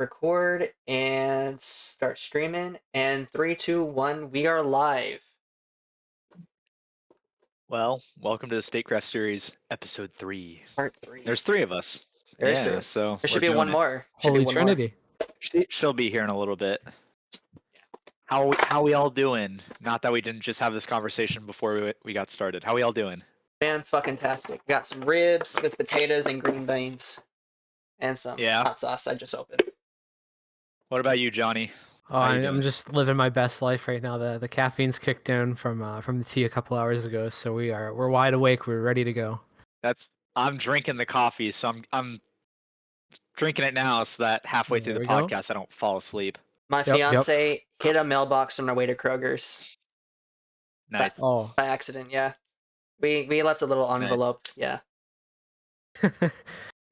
record and start streaming. And 3, 2, 1, we are live. Well, welcome to the Statecraft series, episode 3. Part 3. There's 3 of us. There's 3 Yeah, of us. so There we're should be doing one it. more. Should be Holy one Trinity. She'll be here in a little bit. How we all doing? Not that we didn't just have this conversation before we got started. How we all doing? Fan-fucking-tastic. Got some ribs with potatoes and green beans. And some Yeah. hot sauce I just opened. What about you, Johnny? Oh, How you I'm doing? just living my best life right now. The caffeine's kicked in from the tea a couple hours ago, so we're wide awake. We're ready to go. I'm drinking the coffee, so I'm drinking it now so that halfway through There the we go. podcast I don't fall asleep. My Yep. fiance hit a mailbox on our way to Kroger's. Nice. Oh. By accident, yeah. We left a little Nice. envelope, yeah.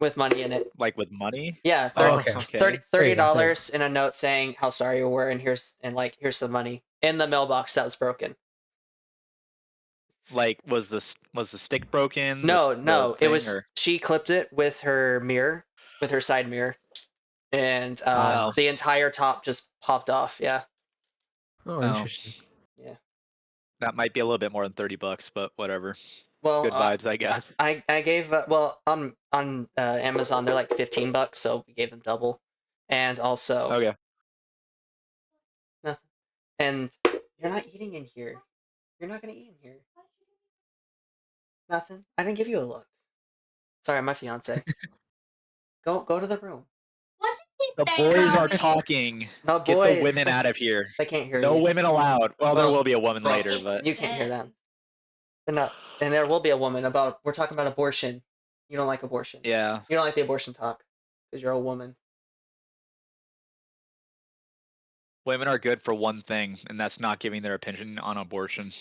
With money in it. Like with money? Yeah, Oh, okay. okay. $30 in a note saying how sorry you were, and here's some money in the mailbox that was broken. Like was the stick broken? No, it was or... she clipped it with her mirror, with her side mirror, and Wow. the entire top just popped off. Yeah. Oh, interesting. Yeah. That might be a little bit more than $30, but whatever. Well, good vibes, I guess. I gave on Amazon they're like $15, so we gave them double, and also Okay. nothing. And you're not eating in here. You're not gonna eat in here. Nothing. I didn't give you a look. Sorry, my fiance. Go to the room. The boys are talking. The Get boys. the women out of here. They can't hear No you. women allowed. Well, there will be a woman later, but You can't hear them. They're not, and there will be a woman about. We're talking about abortion. You don't like abortion. yeah. You don't like the abortion talk because you're a woman. Women are good for one thing, and that's not giving their opinion on abortion.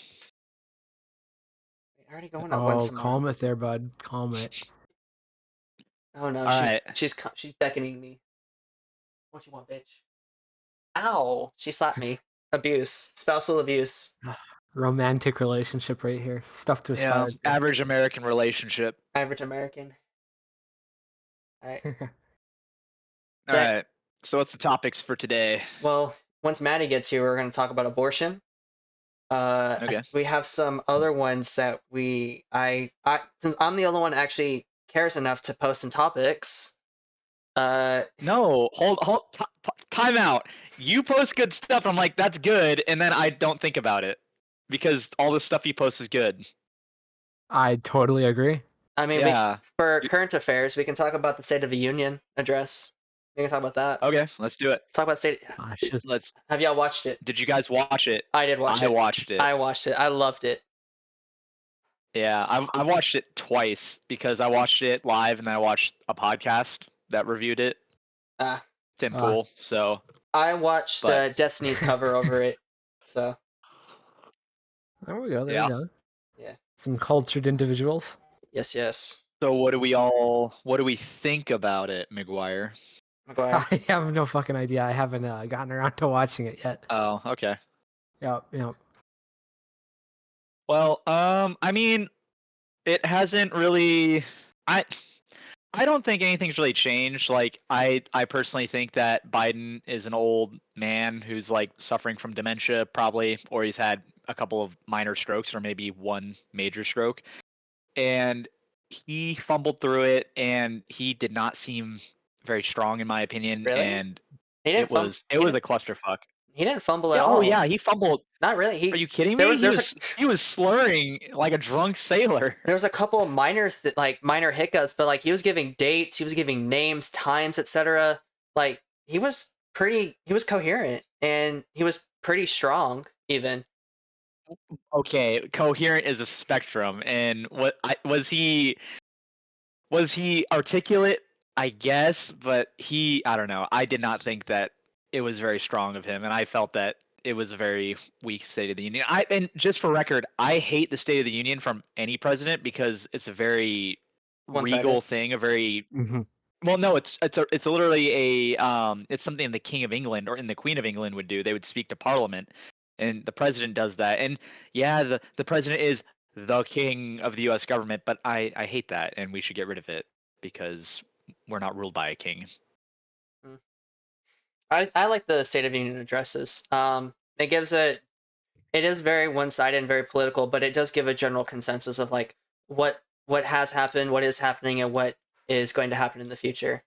We're already going at once. Calm it there, bud. Calm it. Oh no, Alright. she's beckoning me. What you want, bitch? Ow! She slapped me. Abuse. Spousal abuse. Romantic relationship right here. Stuff to aspire to. Average American relationship. Average American. Alright. Alright. So what's the topics for today? Well, once Maddie gets here, we're going to talk about abortion. Okay. We have some other ones that I since I'm the only one that actually cares enough to post in topics. No, hold, time out. You post good stuff. I'm like, that's good, and then I don't think about it because all the stuff you post is good. I totally agree. I mean, yeah. For current affairs, we can talk about the State of the Union address. We can talk about that. Okay, let's do it. Talk about state. Let's. Have y'all watched it? Did you guys watch it? I did watch it. I watched it. I watched it. I loved it. Yeah, I watched it twice because I watched it live and then I watched a podcast that reviewed it. Tim Pool. So I watched Destiny's cover over it. So there we go. There we go. Yeah. Some cultured individuals. Yes. So what do we think about it, McGuire? I have no fucking idea. I haven't gotten around to watching it yet. Oh, okay. Yep. Well, I mean, it hasn't really. I don't think anything's really changed. Like, I personally think that Biden is an old man who's like suffering from dementia, probably, or he's had a couple of minor strokes, or maybe one major stroke, and he fumbled through it, and he did not seem very strong, in my opinion. Really? And he didn't it was a clusterfuck. He didn't fumble at all. Oh yeah, he fumbled. Not really. Are you kidding me? He was slurring like a drunk sailor. There was a couple of minor hiccups, but like he was giving dates, he was giving names, times, etc. Like he was coherent and he was pretty strong even. Okay, coherent is a spectrum, and was he articulate? I guess, but I don't know. I did not think that it was very strong of him, and I felt that it was a very weak State of the Union. And just for record, I hate the State of the Union from any president because it's a very regal thing, a very well, no, it's literally it's something the King of England or the Queen of England would do. They would speak to Parliament, and the president does that. And yeah, the president is the king of the U.S. government, but I hate that, and we should get rid of it because we're not ruled by a king. I like the State of Union addresses. It gives it is very one sided and very political, but it does give a general consensus of like what has happened, what is happening, and what is going to happen in the future.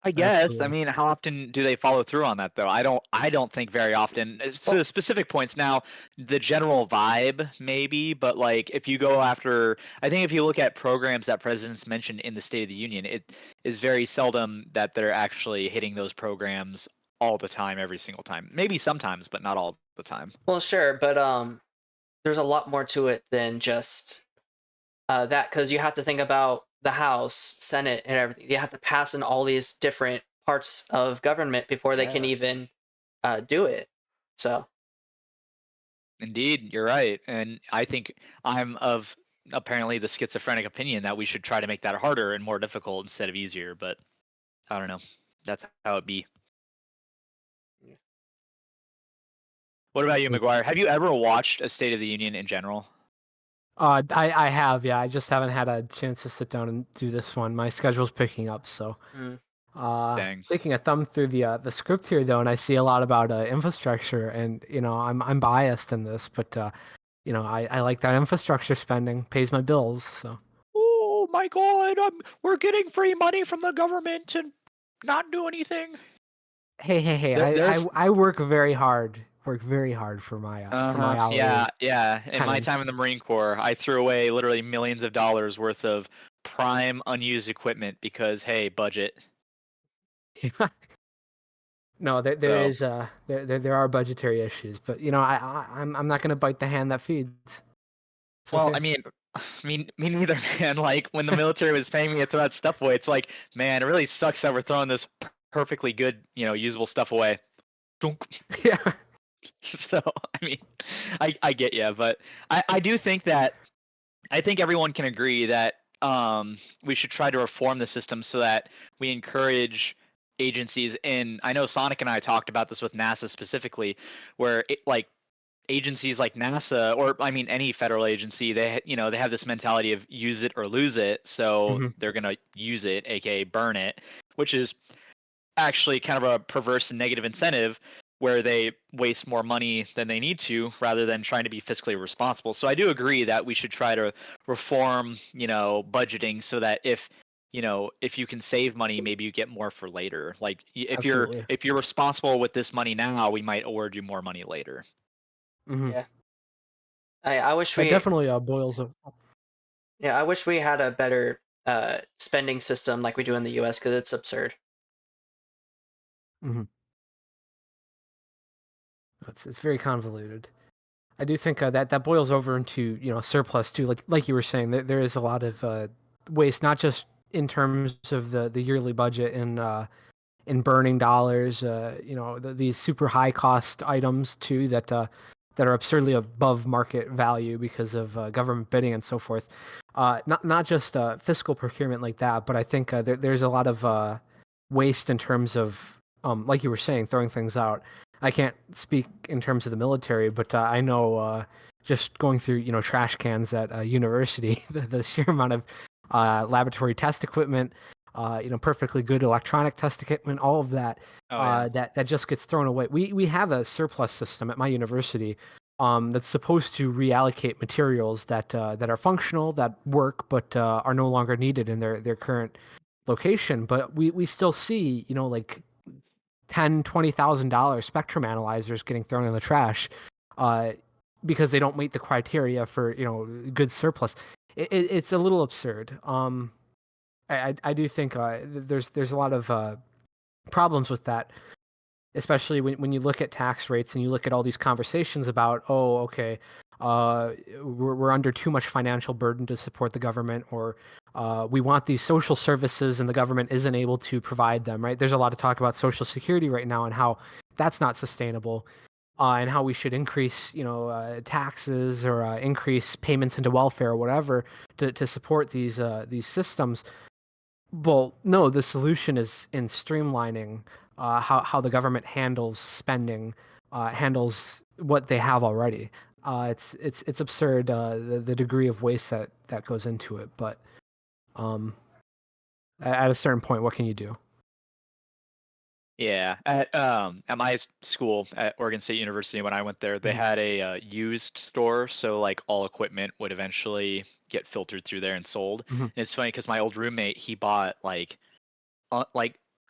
I guess. I Absolutely. mean, how often do they follow through on that though? I don't think very often. To Well, specific points now, the general vibe maybe, but like if you go after I think if you look at programs that presidents mentioned in the State of the Union, it is very seldom that they're actually hitting those programs all the time every single time. Maybe sometimes, but not all the time. well, sure, but there's a lot more to it than just that because you have to think about the House, Senate, and everything. You have to pass in all these different parts of government before they can Yes. even do it. So Indeed, you're right. And I think I'm of apparently the schizophrenic opinion that we should try to make that harder and more difficult instead of easier, but I don't know. That's how it be. What about you, It's- McGuire? Have you ever watched a State of the Union in general? I have, yeah. I just haven't had a chance to sit down and do this one. My schedule's picking up, so mm, Dang. taking a thumb through the script here though, and I see a lot about infrastructure, and I'm biased in this, but I like that infrastructure spending pays my bills, so. Oh my God! We're getting free money from the government and not do anything. Hey! There, there's I work very hard for my yeah, hourly yeah. In my time penance. in the Marine Corps, I threw away literally millions of dollars worth of prime unused equipment because hey, budget. No, there So is there are budgetary issues, but I'm not gonna bite the hand that feeds. It's well, okay. me neither, man. Like when the military was paying me to throw that stuff away, it's like, man, it really sucks that we're throwing this perfectly good, usable stuff away. Dunk. Yeah, So, I mean, I get you, but I do think that I think everyone can agree that we should try to reform the system so that we encourage agencies. And I know Sonic and I talked about this with NASA specifically, where like agencies like NASA or I mean any federal agency, they have this mentality of use it or lose it, so hmm they're gonna use it, aka burn it, which is actually kind of a perverse and negative incentive where they waste more money than they need to rather than trying to be fiscally responsible. So I do agree that we should try to reform, budgeting so that if you can save money, maybe you get more for later. Like if you're absolutely. if you're responsible with this money now, we might award you more money later. hmm yeah, I wish That we definitely boils up. yeah I wish we had a better spending system like we do in the U.S. because it's absurd. hmm It's very convoluted. I do think that boils over into surplus too. Like you were saying, there is a lot of waste, not just in terms of the yearly budget in burning dollars. These super high cost items too that are absurdly above market value because of government bidding and so forth. Not just fiscal procurement like that, but I think there's a lot of waste in terms of like you were saying, throwing things out. I can't speak in terms of the military, but I know just going through trash cans at a university, the sheer amount of laboratory test equipment, perfectly good electronic test equipment, all of that, Oh yeah. that just gets thrown away. We have a surplus system at my university, that's supposed to reallocate materials that are functional, that work, but are no longer needed in their current location. But we still see like $10,000-$20,000 spectrum analyzers getting thrown in the trash, uh, because they don't meet the criteria for good surplus. It's a little absurd. I do think there's a lot of problems with that, especially when you look at tax rates and you look at all these conversations about, oh, okay, we're under too much financial burden to support the government, or we want these social services and the government isn't able to provide them, right? There's a lot of talk about Social Security right now and how that's not sustainable, and how we should increase, taxes or increase payments into welfare or whatever to support these systems. Well, no, the solution is in streamlining how the government handles spending, handles what they have already. It's absurd, the degree of waste that goes into it. But um, At a certain point, what can you do? Yeah, at my school at Oregon State University when I went there, they Mhm. had a used store, so like all equipment would eventually get filtered through there and sold. Mhm. And it's funny because my old roommate, he bought like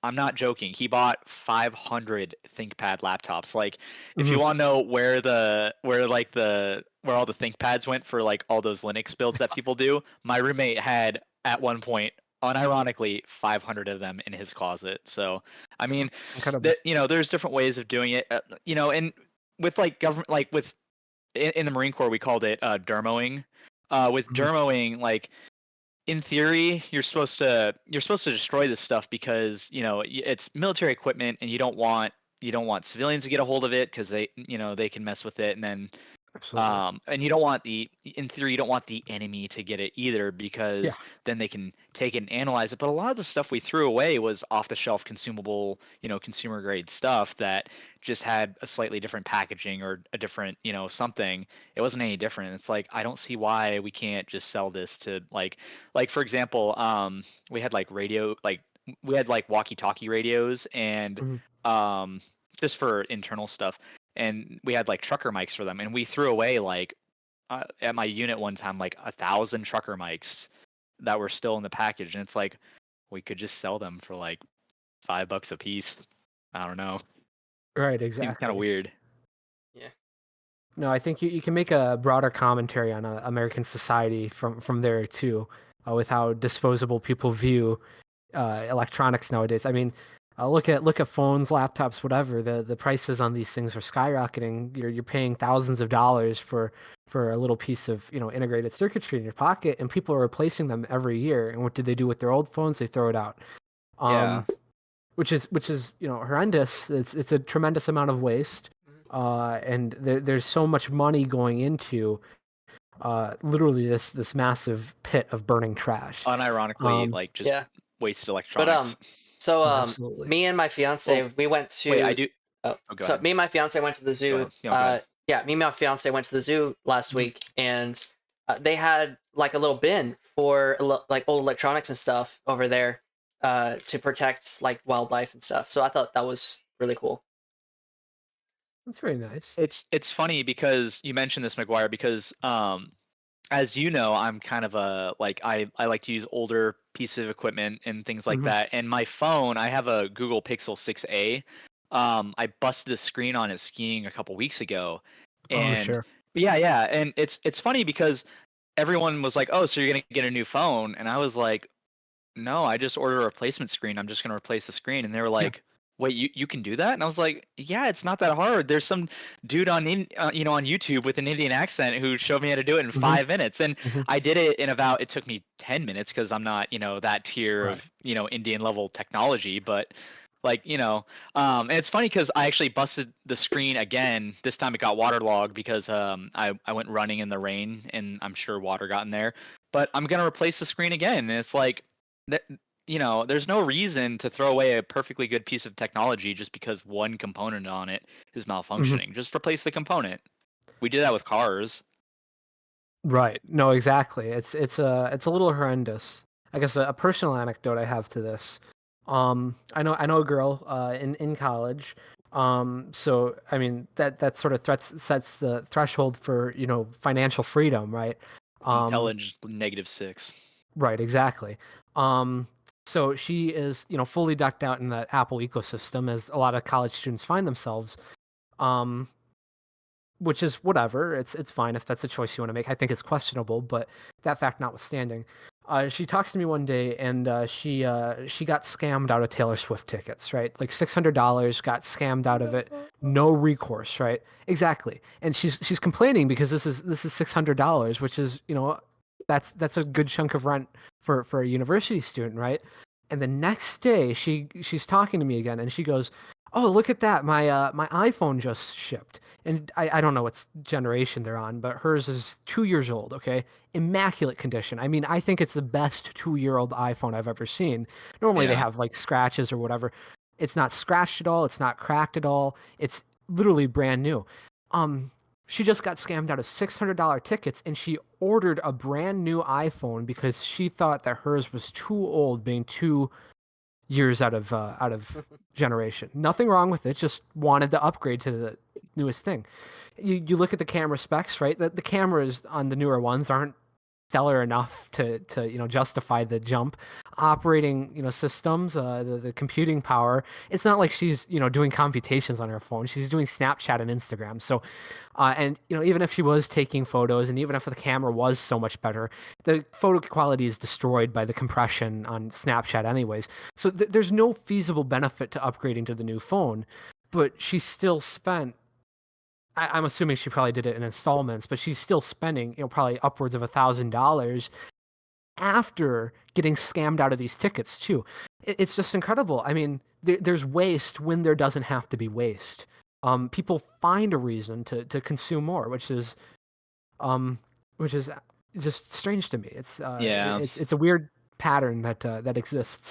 I'm not joking. He bought 500 ThinkPad laptops. Like, if you Mhm. want to know where all the ThinkPads went for like all those Linux builds that people do, my roommate had at one point, unironically, 500 of them in his closet. So, I mean, It's incredible. that there's different ways of doing it. And with like government, like with in the Marine Corps, we called it dermoing. With Mhm. dermoing, like in theory, you're supposed to destroy this stuff because it's military equipment, and you don't want civilians to get a hold of it because they can mess with it, and then Absolutely. and you don't want in theory, you don't want the enemy to get it either Yeah. because then they can take it and analyze it. But a lot of the stuff we threw away was off the shelf consumable, consumer grade stuff that just had a slightly different packaging or a different, something. It wasn't any different. It's like I don't see why we can't just sell this to like for example, we had like we had like walkie-talkie radios and Mhm. um just for internal stuff, and we had like trucker mics for them, and we threw away like at my unit one time like 1,000 trucker mics that were still in the package, and it's like we could just sell them for like $5 a piece. I don't know. Right. Seems kind of Exactly. weird. Yeah. No, I think you can make a broader commentary on American society from there too, with how disposable people view electronics nowadays. I mean, look at phones, laptops, whatever. The prices on these things are skyrocketing. You're paying thousands of dollars for a little piece of integrated circuitry in your pocket, and people are replacing them every year. And what do they do with their old phones? They throw it out. Yeah. Um, which is horrendous. It's a tremendous amount of waste, Mhm. and there's so much money going into literally this massive pit of burning trash. Unironically, Um, like just Yeah. wasted But electronics. so Absolutely. me and my fiance Well, we went wait, I to do. oh, Oh, go so ahead. me and my fiance went to the zoo. No, go ahead. Yeah, me and my fiance went to the zoo last Mhm. week, and they had like a little bin for like old electronics and stuff over there, to protect like wildlife and stuff. So I thought that was really cool. That's very nice. It's funny because you mentioned this, McGuire, because as you know, I'm kind of a like I like to use older pieces of equipment and things like Hmm. that. And my phone, I have a Google Pixel 6a. I busted the screen on it skiing a couple weeks ago, Oh, and sure. yeah, yeah, and it's funny because everyone was like, "Oh, so you're gonna get a new phone?" And I was like, no, I just ordered a replacement screen. I'm just gonna replace the screen. And they were Yeah. like, wait, you can do that? And I was like, yeah, it's not that hard. There's some dude on YouTube with an Indian accent who showed me how to do it in Hmm. 5 minutes, and Hmm. I did it in about. It took me 10 minutes because I'm not that tier Right. of Indian level technology, but. Like and it's funny because I actually busted the screen again. This time it got waterlogged because I went running in the rain and I'm sure water got in there. But I'm gonna replace the screen again, and it's like that there's no reason to throw away a perfectly good piece of technology just because one component on it is Hmm. malfunctioning. Just replace the component. We do that with cars. Right. No, exactly. It's a little horrendous. I guess a personal anecdote I have to this. I know a girl in college. So I mean that sort of sets the threshold for financial freedom, right? Um, Intelligence -6. right. Exactly. So she is fully decked out in the Apple ecosystem, as a lot of college students find themselves. Um, which is whatever. It's fine if that's a choice you want to make. I think it's questionable, but that fact notwithstanding, she talks to me one day, and she got scammed out of Taylor Swift tickets, right? Like $600 got scammed out of it, no recourse, right? Exactly. And she's complaining because this is $600, which is that's a good chunk of rent for a university student, right? And the next day she's talking to me again, and she goes, "Oh, look at that! My iPhone just shipped." And I don't know what generation they're on, but hers is 2 years old, okay? Immaculate condition. I mean, I think it's the best 2-year-old iPhone I've ever seen. Normally they Yeah. have like scratches or whatever. It's not scratched at all, it's not cracked at all. It's literally brand new. Um, She just got scammed out of $600 tickets, and she ordered a brand new iPhone because she thought that hers was too old, being 2 years out of generation. Nothing wrong with it. Just wanted to upgrade to the newest thing. You look at the camera specs, right? The cameras on the newer ones aren't stellar enough to justify the jump. Operating systems, the computing power. It's not like she's doing computations on her phone. She's doing Snapchat and Instagram. So and even if she was taking photos, and even if the camera was so much better, the photo quality is destroyed by the compression on Snapchat, anyways. So there's no feasible benefit to upgrading to the new phone. But she still spent. I'm assuming she probably did it in installments, but she's still spending, probably upwards of $1,000 after getting scammed out of these tickets too. It's just incredible. I mean, there's waste when there doesn't have to be waste. People find a reason to consume more, um, which is just strange to me. Yeah. It's a weird pattern that exists.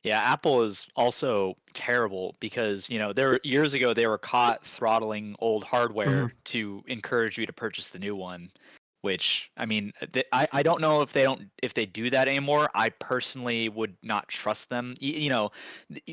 Yeah, Apple is also terrible because, there years ago they were caught throttling old Hmm. hardware to encourage you to purchase the new one, which I mean, I don't know if they do that anymore. I personally would not trust them. A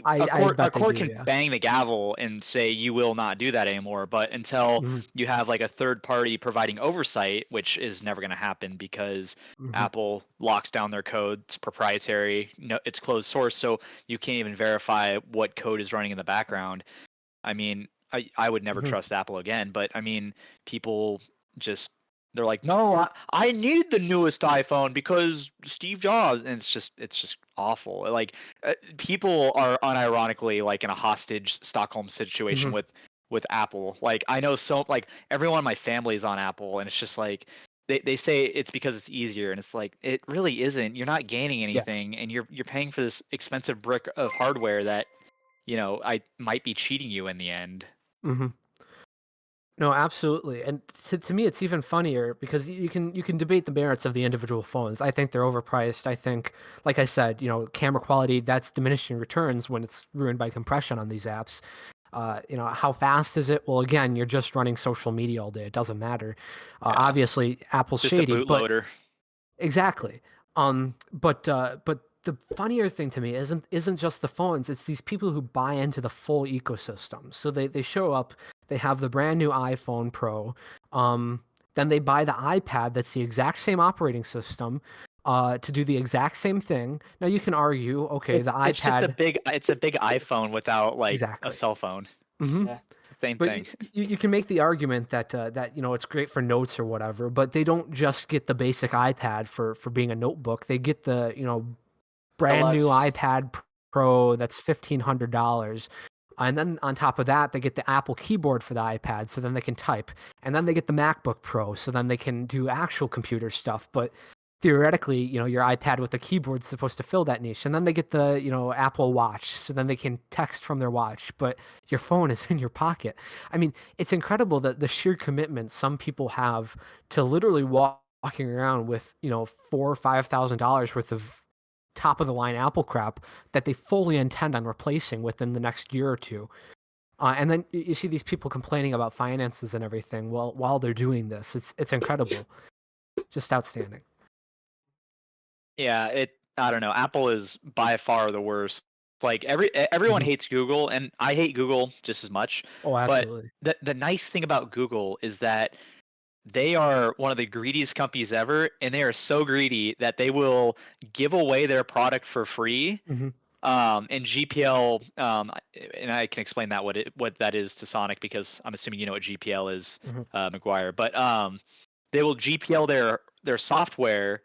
I court bet they do. can Yeah. bang the gavel and say you will not do that anymore, but until Hmm. you have like a third party providing oversight, which is never going to happen because Hmm. Apple locks down their code. It's proprietary. No, it's closed source, so you can't even verify what code is running in the background. I mean, I would never Hmm. trust Apple again, but I mean, people just they're like, no, I need the newest iPhone because Steve Jobs, and it's just awful. Like people are unironically like in a hostage Stockholm situation Hmm. with Apple. Like I know so like everyone in my family is on Apple, and it's just like they say it's because it's easier, and it's like it really isn't. You're not gaining Yeah. anything, and you're paying for this expensive brick of hardware that I might be cheating you in the end. Hmm. No, absolutely. And to me, it's even funnier because you can debate the merits of the individual phones. I think they're overpriced. I think, like I said, camera quality, that's diminishing returns when it's ruined by compression on these apps. How fast is it? Well, again, you're just running social media all day. It doesn't matter. Yeah, Obviously, Apple's just a shady, but bootloader. exactly. But the funnier thing to me isn't just the phones, it's these people who buy into the full ecosystem. So they show up, they have the brand new iPhone Pro, then they buy the iPad that's the exact same operating system, to do the exact same thing. Now you can argue, okay, the It's just iPad it's a big iPhone without like a exactly. cell phone. Hmm. Yeah. Same But thing. you can make the argument that it's great for notes or whatever, but they don't just get the basic iPad for being a notebook. They get the brand new Deluxe. iPad Pro that's $1,500. And then on top of that, they get the Apple keyboard for the iPad, so then they can type. And then they get the MacBook Pro, so then they can do actual computer stuff. But theoretically, your iPad with the keyboard's supposed to fill that niche. And then they get the, Apple Watch, so then they can text from their watch. But your phone is in your pocket. I mean, it's incredible that the sheer commitment some people have to literally walking around with, four or $5,000 worth of top of the line Apple crap that they fully intend on replacing within the next year or two. And then you see these people complaining about finances and everything while they're doing this. It's incredible, just outstanding. Yeah, I don't know. Apple is by far the worst. Like everyone Hmm. hates Google, and I hate Google just as much. Oh, But absolutely. the nice thing about Google is that they are one of the greediest companies ever, and they are so greedy that they will give away their product for free. Hmm. And GPL, and I can explain that what that is to Sonic because I'm assuming you know what GPL is, Hmm. McGuire. But they will GPL their software,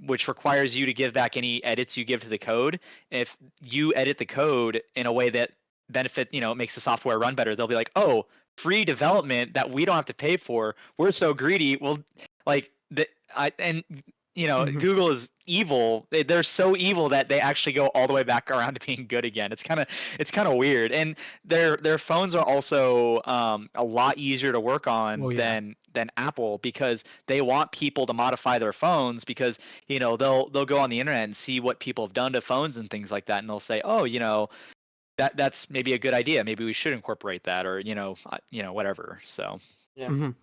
which requires you to give back any edits you give to the code. If you edit the code in a way that makes the software run better, they'll be like, "Oh, free development that we don't have to pay for. We're so greedy. Well, like the I and Hmm. Google is evil. They're so evil that they actually go all the way back around to being good again. It's kind of weird. And their phones are also a lot easier to work on Oh yeah. than Apple because they want people to modify their phones because they'll go on the internet and see what people have done to phones and things like that, and they'll say, oh, that's maybe a good idea. Maybe we should incorporate that, or whatever. So Yeah. Mhm.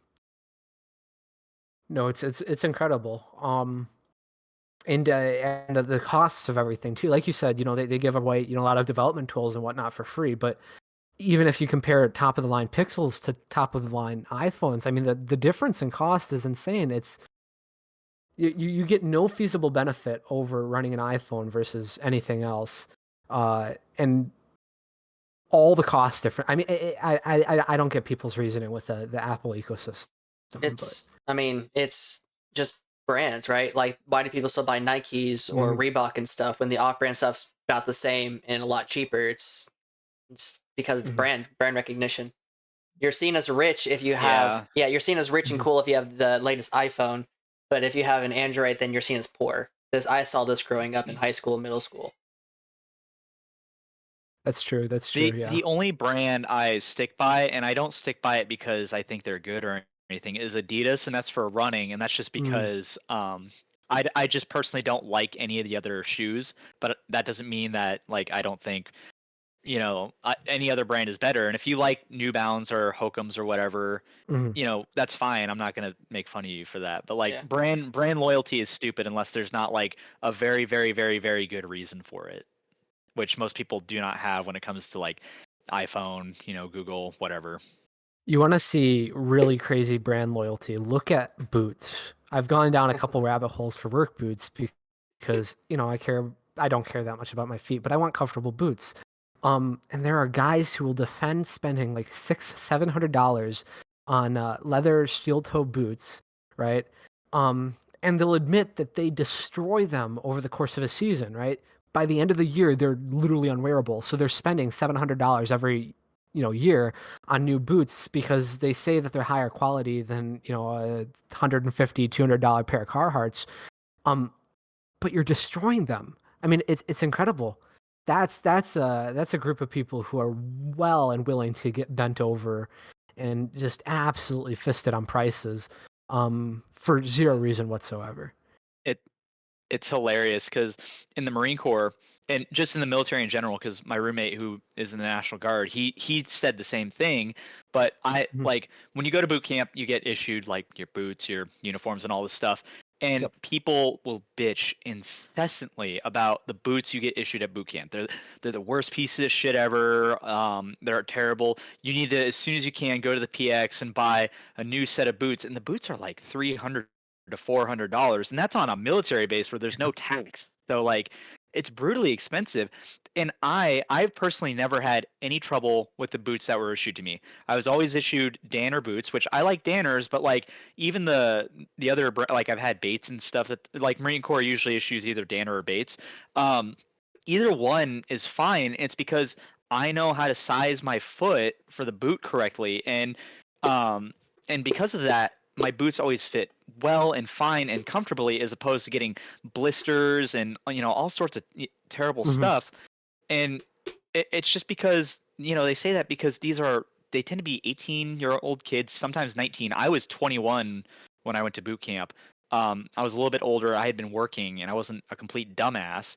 No, it's incredible. And the costs of everything too. Like you said, they give away, a lot of development tools and whatnot for free. But even if you compare top of the line Pixels to top of the line iPhones, I mean the difference in cost is insane. You get no feasible benefit over running an iPhone versus anything else. And all the costs different. I mean, I don't get people's reasoning with the Apple ecosystem, but I mean, it's just brands, right? Like, why do people still buy Nikes or Mhm. Reebok and stuff when the off-brand stuff's about the same and a lot cheaper? It's because it's Mhm. brand recognition. You're seen as rich if you have, Yeah. yeah, you're seen as rich and Mhm. cool if you have the latest iPhone, but if you have an Android, then you're seen as poor. This I saw this growing up in high school and middle school. That's true. That's true. Yeah. The only brand I stick by, and I don't stick by it because I think they're good or anything, is Adidas, and that's for running, and that's just Mm. because I just personally don't like any of the other shoes, but that doesn't mean that like I don't think any other brand is better. And if you like New Balance or Hokam's or whatever, Mhm. that's fine. I'm not gonna make fun of you for that. But like Yeah. brand loyalty is stupid unless there's not like a very very very very good reason for it, which most people do not have when it comes to like iPhone, Google, whatever. You want to see really crazy brand loyalty? Look at boots. I've gone down a couple rabbit holes for work boots because, I don't care that much about my feet, but I want comfortable boots. And there are guys who will defend spending like $700 on leather steel toe boots, right? And they'll admit that they destroy them over the course of a season, right? By the end of the year, they're literally unwearable. So they're spending $700 every, year on new boots because they say that they're higher quality than, a $150, $200 pair of Carhartts. Um, but you're destroying them. I mean, it's incredible. That's a group of people who are well and willing to get bent over and just absolutely fisted on prices, for zero reason whatsoever. It it's hilarious because in the Marine Corps and just in the military in general, because my roommate who is in the National Guard, he said the same thing. But I Mhm. like when you go to boot camp, you get issued like your boots, your uniforms, and all this stuff. And Yep. people will bitch incessantly about the boots you get issued at boot camp. They're the worst piece of shit ever. They're terrible. You need to as soon as you can go to the PX and buy a new set of boots, and the boots are like $300 to $400, and that's on a military base where there's no tax. So like, it's brutally expensive. And I've personally never had any trouble with the boots that were issued to me. I was always issued Danner boots, which I like Danners, but like even the other like I've had Bates and stuff that like Marine Corps usually issues either Danner or Bates. Um, Either one is fine. It's because I know how to size my foot for the boot correctly, um, and because of that, my boots always fit well and fine and comfortably, as opposed to getting blisters and all sorts of terrible Hmm. stuff. And it's just because they say that because they tend to be 18-year-old kids, sometimes 19. I was 21 when I went to boot camp. I was a little bit older. I had been working, and I wasn't a complete dumbass.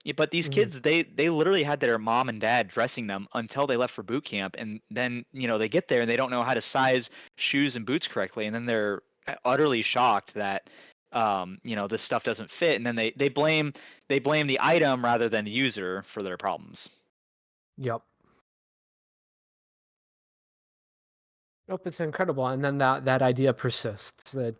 Yeah, but these Hmm. kids, they literally had their mom and dad dressing them until they left for boot camp, and then they get there and they don't know how to size shoes and boots correctly, and then they're utterly shocked that this stuff doesn't fit, and then they blame the item rather than the user for their problems. Yep. Nope, it's incredible, and then that idea persists that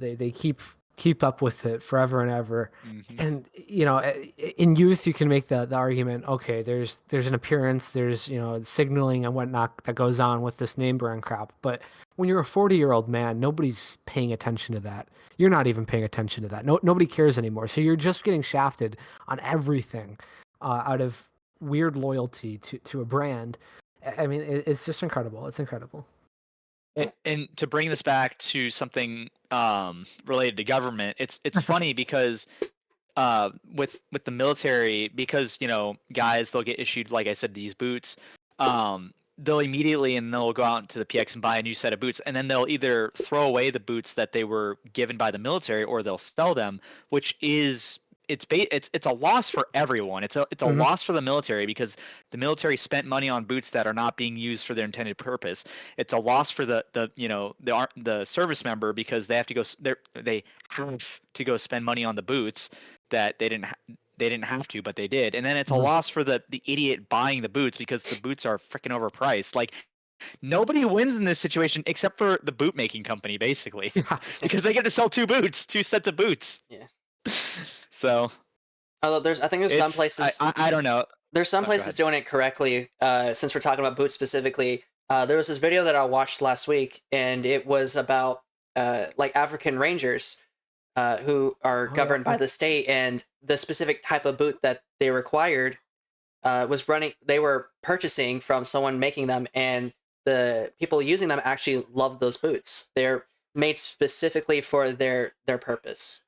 they keep up with it forever and ever. Hmm. And in youth, you can make the argument. Okay, there's an appearance, there's signaling and whatnot that goes on with this name brand crap. But when you're a 40-year-old man, nobody's paying attention to that. You're not even paying attention to that. Nobody cares anymore. So you're just getting shafted on everything, out of weird loyalty to a brand. I mean, it's just incredible. It's incredible. And to bring this back to something related to government, it's funny because with the military, because guys, they'll get issued, like I said, these boots. They'll immediately and they'll go out to the PX and buy a new set of boots, and then they'll either throw away the boots that they were given by the military or they'll sell them, which is it's a loss for everyone. It's a Mhm. loss for the military because the military spent money on boots that are not being used for their intended purpose. It's a loss for the service member because they have to they have to go spend money on the boots that they didn't have to, but they did. And then it's a Mhm. loss for the idiot buying the boots because the boots are freaking overpriced. Like nobody wins in this situation except for the boot making company, basically, Yeah. because they get to sell two sets of boots. Yeah. So Although I think there's some it's places I don't know. there's some Oh, go places ahead. doing it correctly. Since we're talking about boots specifically, there was this video that I watched last week, and it was about like African Rangers who are Oh yeah. governed by the state, and the specific type of boot that they required was running. They were purchasing from someone making them, and the people using them actually love those boots. They're made specifically for their purpose.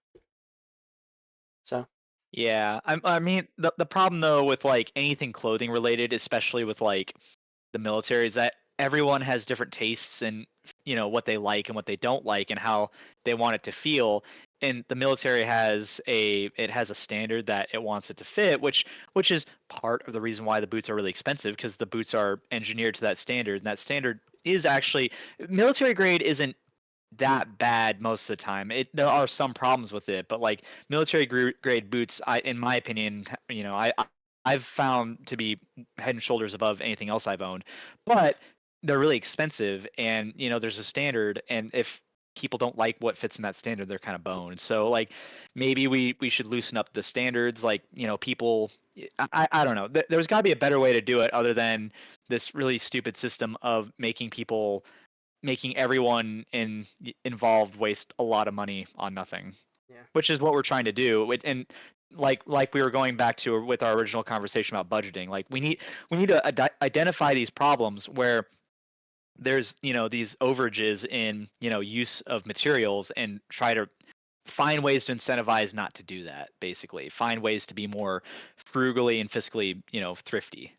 So Yeah, I mean the problem though with like anything clothing related, especially with like the military, is that everyone has different tastes and what they like and what they don't like and how they want it to feel. And the military has a standard that it wants it to fit, which is part of the reason why the boots are really expensive because the boots are engineered to that standard, and that standard is actually military grade isn't that bad most of the time. There are some problems with it, but like military grade boots, in my opinion, I've found to be head and shoulders above anything else I've owned. But they're really expensive, and there's a standard, and if people don't like what fits in that standard, they're kind of boned. So like maybe we should loosen up the standards. Like people, I don't know. There's got to be a better way to do it other than this really stupid system of making everyone involved waste a lot of money on nothing, yeah. which is what we're trying to do. And like we were going back to with our original conversation about budgeting, like we need to identify these problems where there's these overages in use of materials and try to find ways to incentivize not to do that. Basically, find ways to be more frugally and fiscally thrifty.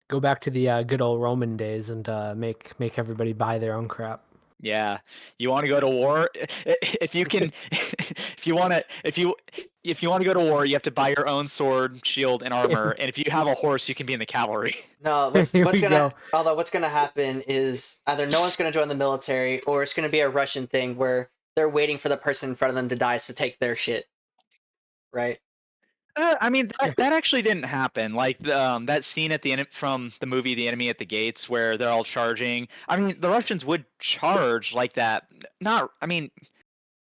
Go back to the good old Roman days and make everybody buy their own crap. Yeah, you want to go to war? If you can, if you want to go to war, you have to buy your own sword, shield, and armor. And if you have a horse, you can be in the cavalry. No, Here we go. what's gonna happen is either no one's gonna join the military, or it's gonna be a Russian thing where they're waiting for the person in front of them to die to take their shit. Right? I mean Yeah. that actually didn't happen. Like that scene at the end from the movie The Enemy at the Gates, where they're all charging. I mean, the Russians would charge like that. Not, I mean,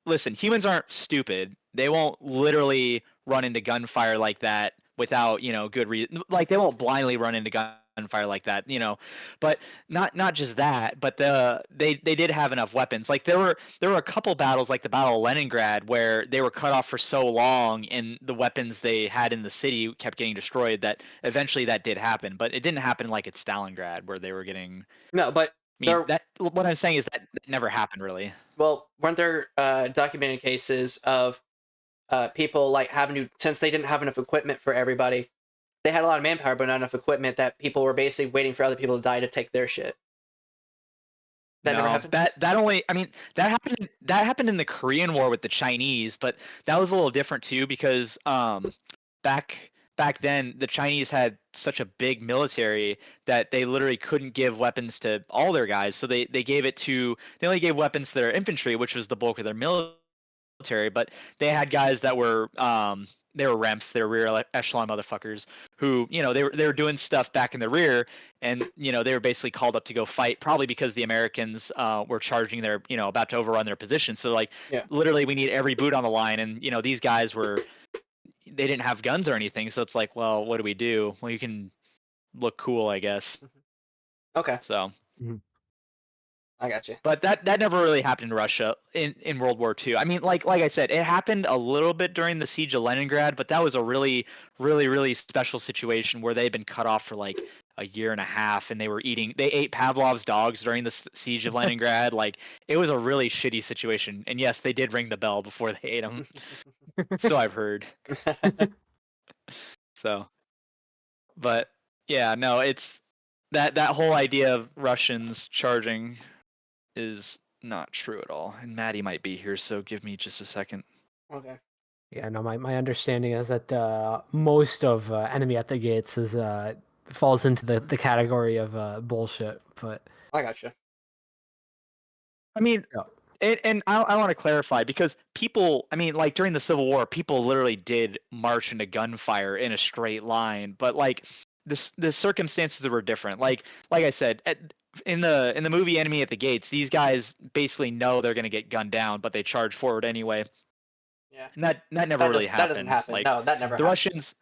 listen, humans aren't stupid. They won't literally run into gunfire like that without, good reason. Like they won't blindly run into gunfire like that. But not just that, but they did have enough weapons. Like there were a couple battles like the Battle of Leningrad where they were cut off for so long and the weapons they had in the city kept getting destroyed that eventually that did happen. But it didn't happen like at Stalingrad where they were getting. No, but I mean, there. that what I'm saying is that never happened really. Well, weren't there documented cases of people like having to, since they didn't have enough equipment for everybody, they had a lot of manpower but not enough equipment, that people were basically waiting for other people to die to take their shit. That never No, happened. that only I mean that happened in the Korean War with the Chinese, but that was a little different too because back then the Chinese had such a big military that they literally couldn't give weapons to all their guys, so they only gave weapons to their infantry, which was the bulk of their military, but they had guys that were they were remps, they were rear echelon motherfuckers who they were doing stuff back in the rear, and they were basically called up to go fight, probably because the Americans were charging their about to overrun their position. So like Yeah. literally we need every boot on the line, and these guys they didn't have guns or anything, so it's like, well, what do we do? Well, you can look cool, I guess. Okay, So Mhm. I got you. but that never really happened in Russia in World War II. I mean, like I said, it happened a little bit during the siege of Leningrad, but that was a really, really, really special situation where they'd been cut off for like a year and a half, and they ate Pavlov's dogs during the siege of Leningrad. Like it was a really shitty situation. And yes, they did ring the bell before they ate them. So I've heard. So, but yeah, no, it's that whole idea of Russians charging is not true at all. And Maddie might be here, so give me just a second. Okay. Yeah, no, my understanding is that most of Enemy at the Gates is falls into the category of bullshit. But I gotcha. I mean, yeah, and I want to clarify because people, I mean, like during the Civil War, people literally did march into gunfire in a straight line, but like the circumstances were different. Like I said, in the movie Enemy at the Gates, these guys basically know they're gonna get gunned down, but they charge forward anyway, Yeah. and that never really That doesn't happened. happen. Like No, that never the happened. Russians,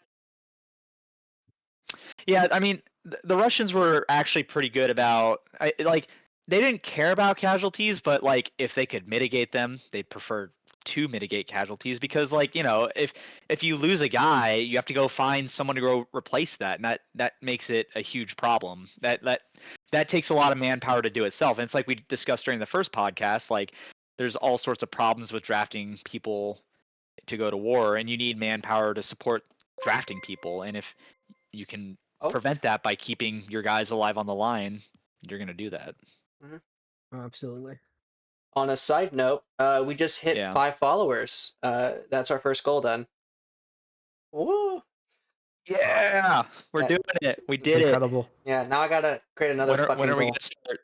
yeah, I mean, the Russians were actually pretty good about like they didn't care about casualties, but like if they could mitigate them, they preferred to mitigate casualties because like, if you lose a guy, you have to go find someone to go replace that, and that makes it a huge problem. That takes a lot of manpower to do itself. And it's like we discussed during the first podcast, like there's all sorts of problems with drafting people to go to war, and you need manpower to support drafting people. And if you can Oh. prevent that by keeping your guys alive on the line, you're going to do that. Mhm. absolutely. On a side note, we just hit Yeah. 5 followers. That's our first goal done. Woo! Yeah, we're That, doing it. We It's did it. incredible. yeah, now I gotta create another When fucking are we going goal. to start?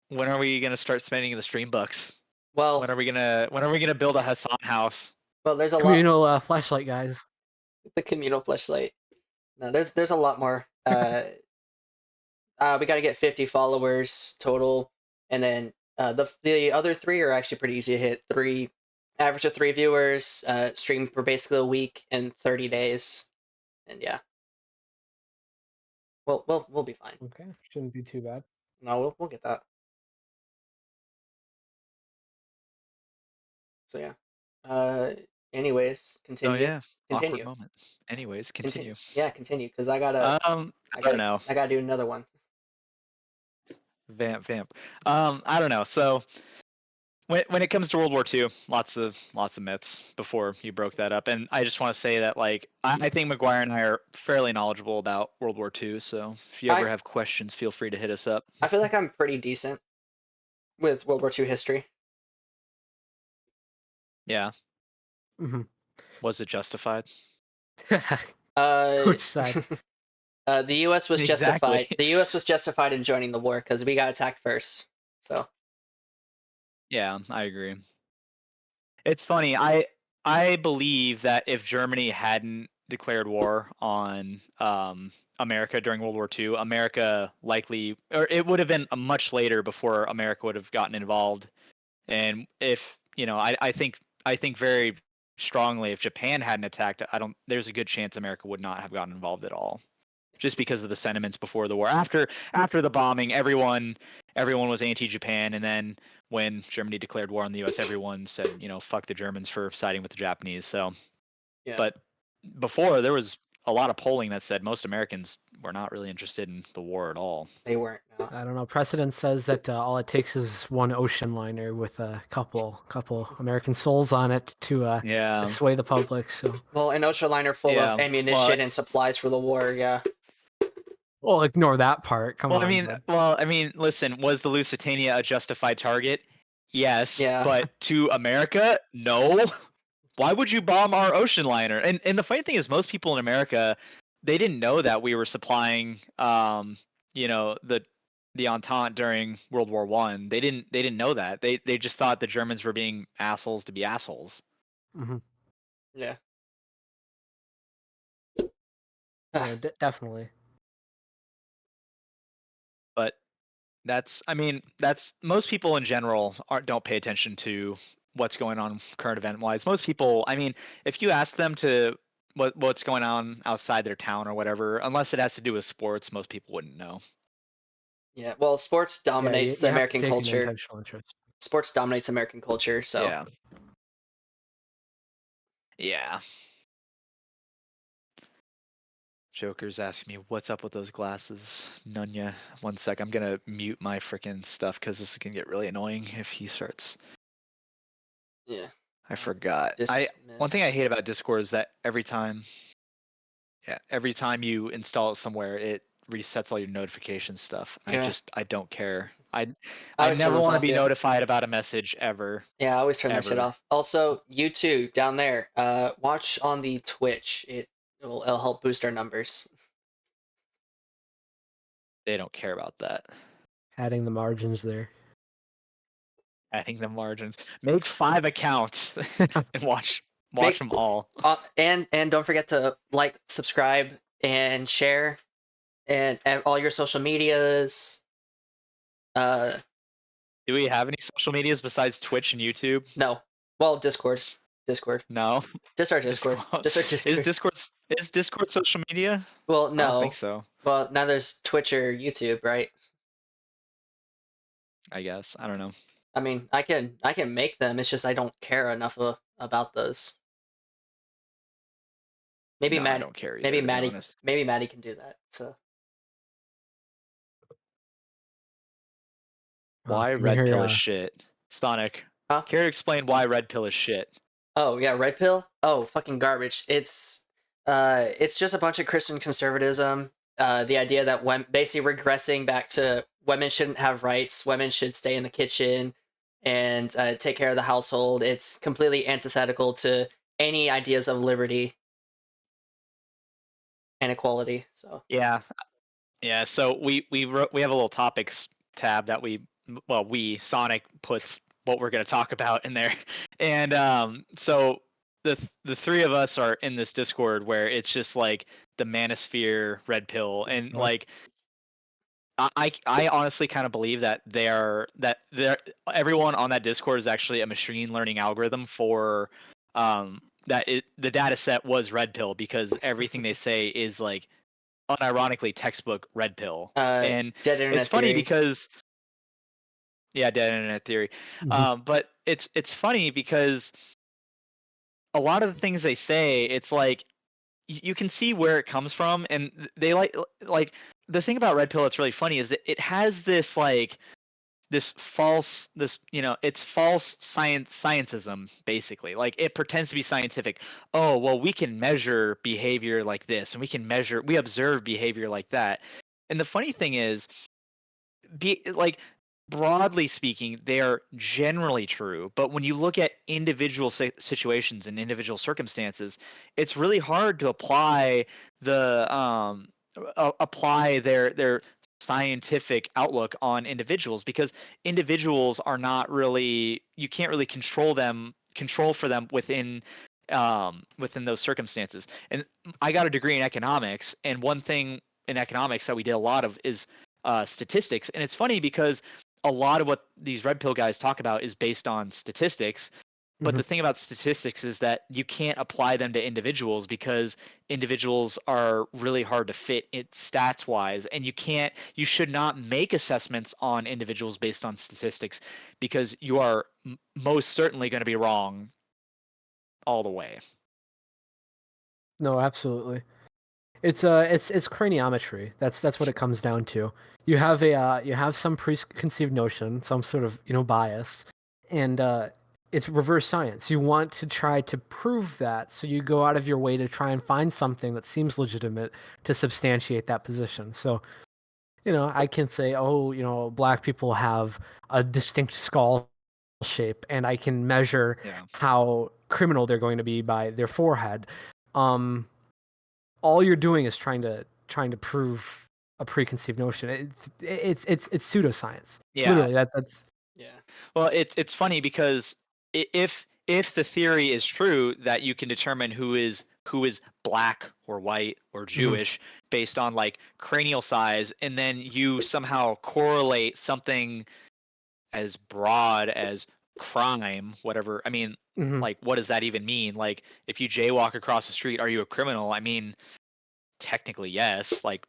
When are we going to start spending the stream bucks? Well, When are we going to build a Hassan house? there's a lot. Communal flashlight, guys. The communal fleshlight. No, there's a lot more. We gotta get 50 followers total, and then the other 3 are actually pretty easy to hit. 3 average of 3 viewers. Stream for basically a week and 30 days, and yeah, we'll be fine. Okay, shouldn't be too bad. No, we'll get that. So yeah. Uh, anyways, Oh continue. yeah, awkward Continue. moment. Anyways, Continue. continue. Yeah, continue. Because I don't know. I gotta do another one. Vamp. I don't know. So when it comes to World War II, lots of myths before you broke that up, and I just want to say that like I think McGuire and I are fairly knowledgeable about World War II. So if you ever I have questions, feel free to hit us up. I feel like I'm pretty decent with World War II history. Yeah, Hmm. was it justified? Uh, Which side? the U.S. was Exactly. justified. The U.S. was justified in joining the war because we got attacked first. So Yeah, I agree. It's funny. I believe that if Germany hadn't declared war on America during World War II, America likely, or it would have been a much later before America would have gotten involved. And if I think very strongly if Japan hadn't attacked, I don't. There's a good chance America would not have gotten involved at all, just because of the sentiments before the war. After the bombing, everyone was anti-Japan, and then when Germany declared war on the U.S., everyone said, fuck the Germans for siding with the Japanese. So, yeah, but before there was a lot of polling that said most Americans were not really interested in the war at all. they weren't. No. I don't know. Precedent says that all it takes is one ocean liner with a couple American souls on it to Yeah, sway the public. So Well, an ocean liner full of yeah. ammunition and supplies for the war. Yeah, we'll ignore that part. Come Well, I on, mean, bud. listen, was the Lusitania a justified target? Yes, yeah, but to America, no. Why would you bomb our ocean liner? And the funny thing is, most people in America, they didn't know that we were supplying, the Entente during World War One. They didn't know that. They just thought the Germans were being assholes to be assholes. Hmm. yeah. Yeah, definitely. But that's most people in general don't pay attention to what's going on current event wise. Most people, I mean, if you ask them to what's going on outside their town or whatever, unless it has to do with sports, most people wouldn't know. Yeah. Well, sports Yeah, dominates the you have to American take an culture. intentional interest. Sports dominates American culture. So Yeah. Yeah. Joker's asking me what's up with those glasses. Nunya, 1 sec. I'm gonna mute my freaking stuff because this is gonna get really annoying if he starts. yeah. I forgot. One thing I Dismiss. hate about Discord is that every time you install it somewhere, it resets all your notification stuff. Yeah. I don't care. I always turn never those want to off, be yeah. notified about a message ever. Yeah, I always turn that shit Ever. off. Also, you too, down there, watch on the Twitch. It'll help boost our numbers. They don't care about that. Adding the margins there. Adding the margins. Make 5 accounts and watch Make them all. and don't forget to like, subscribe, and share, and all your social medias. Do we have any social medias besides Twitch and YouTube? No. Well, Discord. No. Just our Discord. Just our Discord. Is Discord social media? Well, I don't think no. so. Well, now there's Twitch or YouTube, right? I guess. I don't know. I mean, I can make them. It's just I don't care enough about those. Maybe No, I Maddie. don't care either, Maybe to be Maddie. honest. Maybe Maddie can do that. So. Why Can you red hear, pill is shit? Sonic. Huh? Care to explain why red pill is shit? Oh yeah, red pill. Oh, fucking garbage. It's just a bunch of Christian conservatism. The idea that when basically regressing back to women shouldn't have rights, women should stay in the kitchen and take care of the household. It's completely antithetical to any ideas of liberty and equality. So Yeah. So we have a little topics tab that Sonic puts what we're going to talk about in there, and so the three of us are in this Discord where it's just like the manosphere red pill, and Mhm. like I honestly kind of believe that everyone on that Discord is actually a machine learning algorithm for the data set was red pill, because everything they say is like unironically textbook red pill. And dead internet it's funny theory. because dead internet theory. Mhm. But it's funny because a lot of the things they say, it's like you can see where it comes from, and they like the thing about red pill that's really funny is that it has this like it's false scientism, basically. Like, it pretends to be scientific. Oh, well, we can measure behavior like this, and we observe behavior like that. And the funny thing is, like, broadly speaking, they are generally true, but when you look at individual situations and individual circumstances, it's really hard to apply their scientific outlook on individuals, because individuals are not really, you can't really control for them within those circumstances. And I got a degree in economics, and one thing in economics that we did a lot of is statistics. And it's funny because a lot of what these red pill guys talk about is based on statistics. But the Mhm. thing about statistics is that you can't apply them to individuals, because individuals are really hard to fit it stats wise, and you should not make assessments on individuals based on statistics, because you are most certainly going to be wrong all the way. No, absolutely. It's craniometry. That's what it comes down to. You have some preconceived notion, some sort of bias, and it's reverse science. You want to try to prove that, so you go out of your way to try and find something that seems legitimate to substantiate that position. So I can say, oh, black people have a distinct skull shape, and I can measure Yeah. how criminal they're going to be by their forehead. Um, all you're doing is trying to prove a preconceived notion. It's pseudoscience. Yeah. Literally, that's Yeah. Well, it's funny because if the theory is true that you can determine who is black or white or Jewish based on like cranial size, and then you somehow correlate something as broad as crime, whatever. I mean, like, what does that even mean? Like, if you jaywalk across the street, are you a criminal? I mean, technically, yes. Like,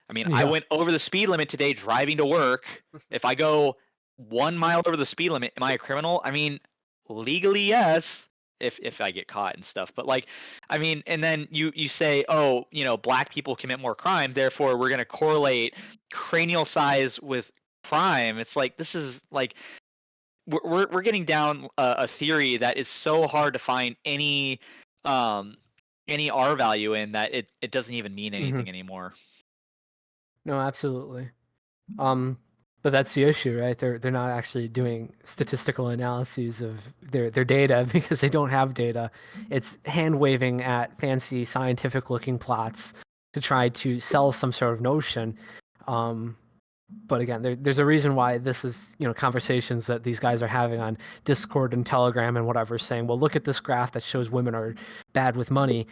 I mean, I yeah. went over the speed limit today driving to work. If I go 1 mile over the speed limit, am I a criminal? I mean, legally, yes, if I get caught and stuff. But like, I mean, and then you say, oh, black people commit more crime, therefore we're going to correlate cranial size with crime. It's like, this is like, we're getting down a theory that is so hard to find any R value in, that it doesn't even mean anything anymore. No, absolutely. But that's the issue, right? They're not actually doing statistical analyses of their data because they don't have data. It's hand waving at fancy scientific looking plots to try to sell some sort of notion. Um, but again, there's a reason why this is, conversations that these guys are having on Discord and Telegram and whatever, saying, well, look at this graph that shows women are bad with money,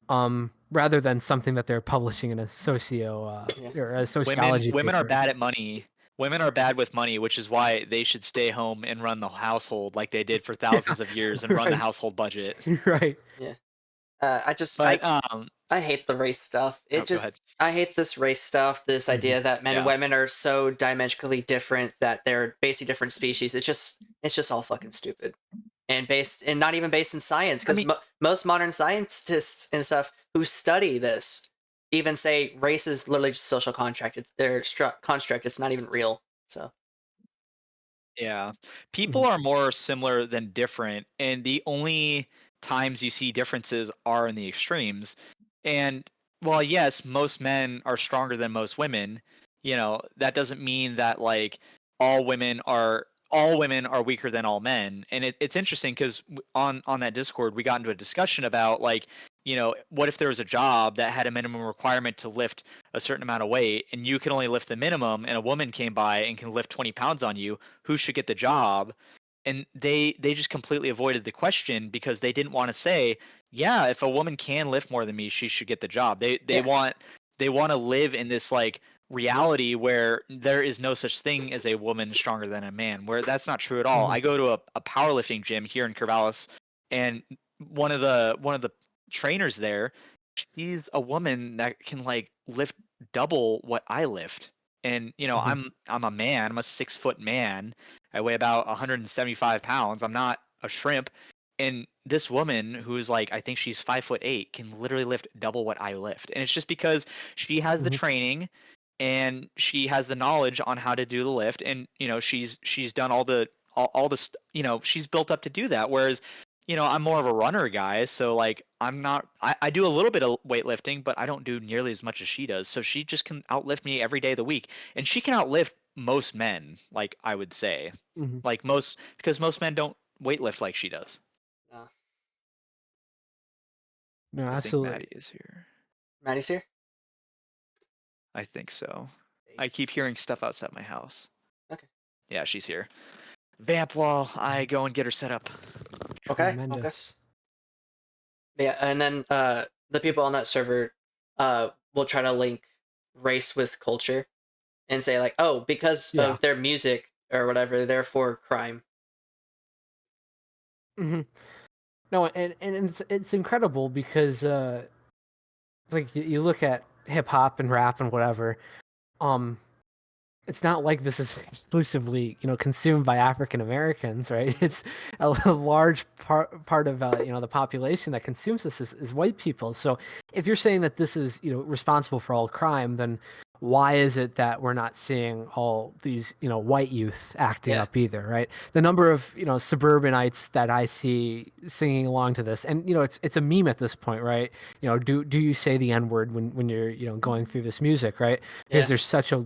rather than something that they're publishing in a Yeah. or a Women sociology women are paper. bad at money. Women are bad with money, which is why they should stay home and run the household like they did for thousands of years and run the Right, household budget. right. Yeah. I just But I hate the race stuff. oh, go ahead. I hate this race stuff. This Mhm. idea that men and Yeah. women are so diametrically different that they're basically different species. It's just all fucking stupid. And not even based in science, I because mean, most modern scientists and stuff who study this even say race is literally just a social contract. It's their construct. It's not even real. So yeah. People Mhm. are more similar than different, and the only times you see differences are in the extremes. And while yes, most men are stronger than most women, that doesn't mean that like all women are weaker than all men. And it's interesting because on that Discord we got into a discussion about like, what if there was a job that had a minimum requirement to lift a certain amount of weight and you can only lift the minimum and a woman came by and can lift 20 pounds on you, who should get the job? And they just completely avoided the question because they didn't want to say, yeah, if a woman can lift more than me, she should get the job. They yeah, want to live in this like reality where there is no such thing as a woman stronger than a man, where that's not true at all. Mhm. I go to a powerlifting gym here in Corvallis, and one of the trainers there, she's a woman that can like lift double what I lift. And Mhm. I'm a man. I'm a 6 foot man. I weigh about 175 pounds. I'm not a shrimp. And this woman who's like, I think she's 5'8", can literally lift double what I lift. And it's just because she has the Mhm. training and she has the knowledge on how to do the lift. And she's done all this. She's built up to do that. Whereas I'm more of a runner guy, so like I'm not. I do a little bit of weightlifting, but I don't do nearly as much as she does. So she just can outlift me every day of the week, and she can outlift most men. Like I would say, Mhm. like because most men don't weightlift like she does. no. No, I think absolutely. Maddie is here. Maddie's here. I think so. I keep Days. hearing stuff outside my house. Okay. Yeah, she's here. Vamp while I go and get her set up. Okay. Okay. Tremendous. Yeah, and then the people on that server will try to link race with culture and say like, oh, because Yeah. of their music or whatever, therefore crime. Hmm. No, and it's incredible because like you look at hip hop and rap and whatever. Um, it's not like this is exclusively consumed by African Americans, right? It's a large part of the population that consumes this is white people. So if you're saying that this is responsible for all crime, then why is it that we're not seeing all these white youth acting Yeah. up either, right? The number of suburbanites that I see singing along to this, and it's a meme at this point, right? Do you say the N word when you're going through this music, right? Because Yeah. there's such a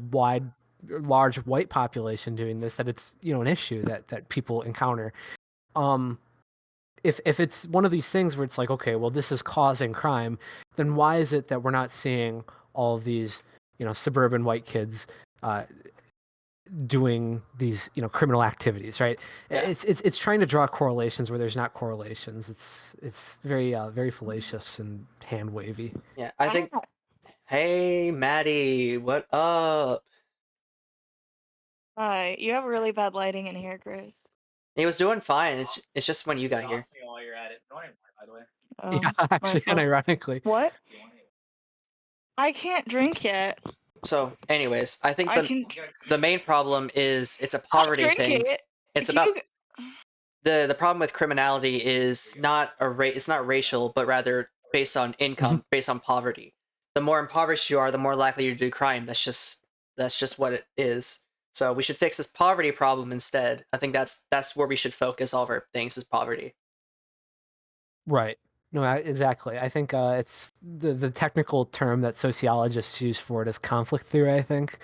large white population doing this that it's an issue that people encounter. um if it's one of these things where it's like, okay, well, this is causing crime, then why is it that we're not seeing all of these suburban white kids uh doing these criminal activities, right? Yeah. It's trying to draw correlations where there's not correlations. It's very fallacious and hand wavy. Yeah. I think. Hey, Maddie, what up? Hi, you have really bad lighting in here, Grace. He was doing fine. It's just when you got here. me while you're at it. By the way. Yeah, Oh, my actually, fault. unironically. What? I can't drink yet. So, anyways, I think I can. the main problem is it's a I'll poverty drink thing. it. It's If about you. the problem with criminality is not it's not racial, but rather based on Mhm. income, based on poverty. The more impoverished you are, the more likely you to do crime. That's just what it is. So we should fix this poverty problem instead. I think that's where we should focus all of our things is poverty. Right. No, exactly. I think it's the technical term that sociologists use for it is conflict theory. I think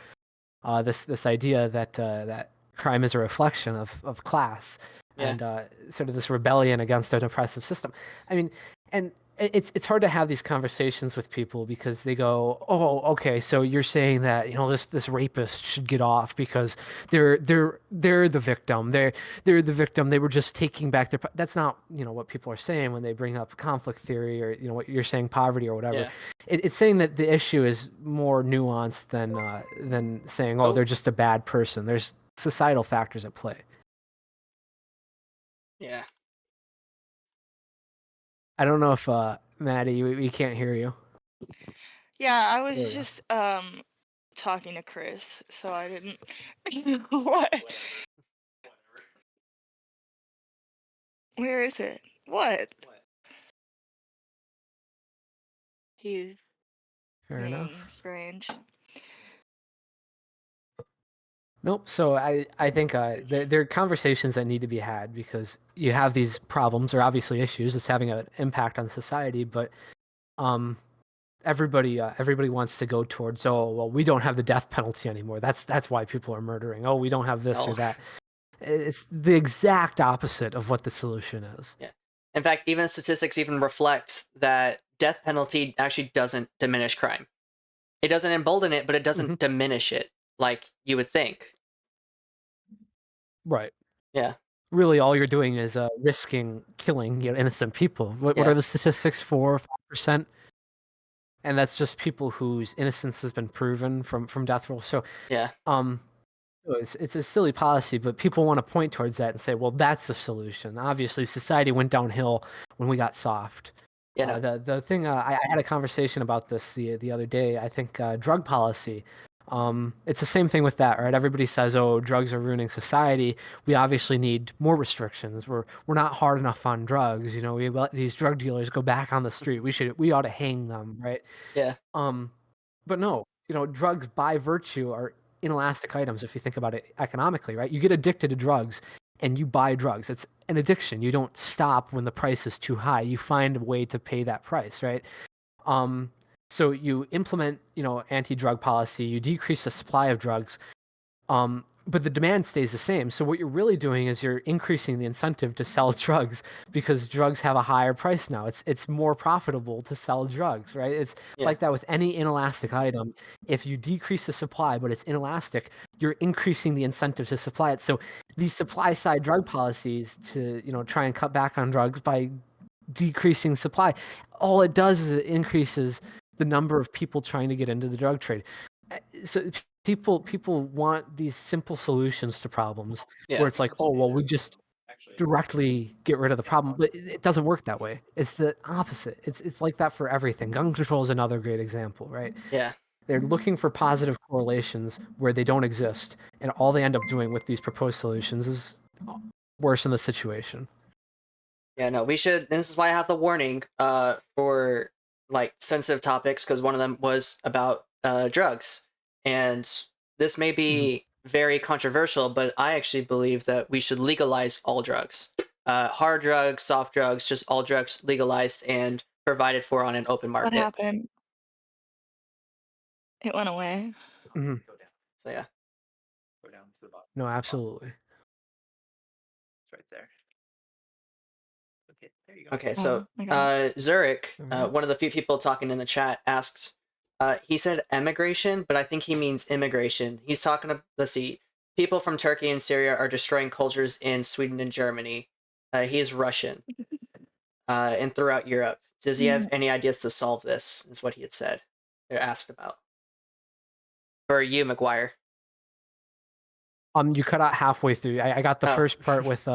this idea that that crime is a reflection of class Yeah. and sort of this rebellion against an oppressive system. I mean, and it's hard to have these conversations with people because they go, "Oh, okay, so you're saying that this rapist should get off because they're the victim. They're the victim. They were just taking back their." That's not what people are saying when they bring up conflict theory or what you're saying, poverty or whatever. Yeah. It's saying that the issue is more nuanced than saying, "Oh, Oh. they're just a bad person." There's societal factors at play. Yeah. I don't know if Maddie, we can't hear you. Yeah, I There was we go. just talking to Chris, so I didn't. What? Where is it? What? He's Fair being enough. strange. Nope. So I think there are conversations that need to be had because you have these problems or obviously issues. It's having an impact on society, but um, everybody wants to go towards, oh well, we don't have the death penalty anymore. That's why people are murdering. Oh, we don't have this or No. that. It's the exact opposite of what the solution is. Yeah. In fact, even statistics even reflect that death penalty actually doesn't diminish crime. It doesn't embolden it, but it doesn't diminish it like you would think. Right. Yeah. Really, all you're doing is risking killing innocent people. What Yeah. are the statistics? 4 or 5%? And that's just people whose innocence has been proven from death row. So Yeah. it's a silly policy, but people want to point towards that and say, well, that's the solution. Obviously, society went downhill when we got soft. Yeah. No. The thing I had a conversation about this the other day. I think drug policy. It's the same thing with that, right? Everybody says, "Oh, drugs are ruining society." We obviously need more restrictions. We're not hard enough on drugs. We let these drug dealers go back on the street. We ought to hang them, right? Yeah. But no, drugs by virtue are inelastic items if you think about it economically, right? You get addicted to drugs and you buy drugs. It's an addiction. You don't stop when the price is too high. You find a way to pay that price, right? So you implement, anti-drug policy, you decrease the supply of drugs, but the demand stays the same. So what you're really doing is you're increasing the incentive to sell drugs because drugs have a higher price now. It's more profitable to sell drugs, right? It's like that with any inelastic item. If you decrease the supply, but it's inelastic, you're increasing the incentive to supply it. So these supply side drug policies to, try and cut back on drugs by decreasing supply, all it does is it increases the number of people trying to get into the drug trade. So people want these simple solutions to problems where it's like, oh well, we just directly get rid of the problem, but it doesn't work that way. It's the opposite. It's like that for everything. Gun control is another great example, right? Yeah. They're looking for positive correlations where they don't exist, and all they end up doing with these proposed solutions is worsen the situation. Yeah, no, we should. This is why I have the warning for like sensitive topics, because one of them was about drugs, and this may be very controversial, but I actually believe that we should legalize all drugs, hard drugs, soft drugs, just all drugs legalized and provided for on an open market. What happened? It went away. Mm-hmm. So yeah. Go down to the bottom. No, absolutely. It's right there. Okay, there you go. Okay, so Oh, Zurich, one of the few people talking in the chat, asked. He said emigration, but I think he means immigration. He's talking to, let's see, people from Turkey and Syria are destroying cultures in Sweden and Germany. He is Russian. And throughout Europe. Does he have any ideas to solve this? Is what he had said. They're asked about. For you, McGuire. You cut out halfway through. I got the first part with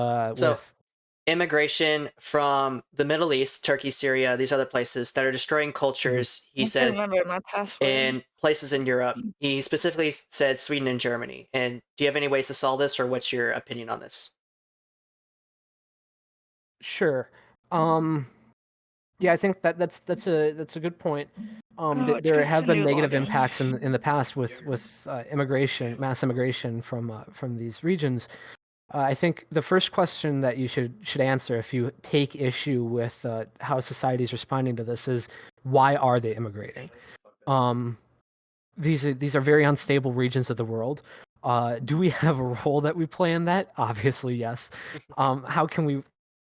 immigration from the Middle East, Turkey, Syria, these other places that are destroying cultures. He said remember my password. in places in Europe. He specifically said Sweden and Germany. And do you have any ways to solve this, or what's your opinion on this? Sure. Yeah, I think that's a good point. There have been negative impacts in the past with immigration, mass immigration from these regions. I think the first question that you should answer if you take issue with how society is responding to this is why are they immigrating? Um, these are very unstable regions of the world. Do we have a role that we play in that? Obviously, yes. How can we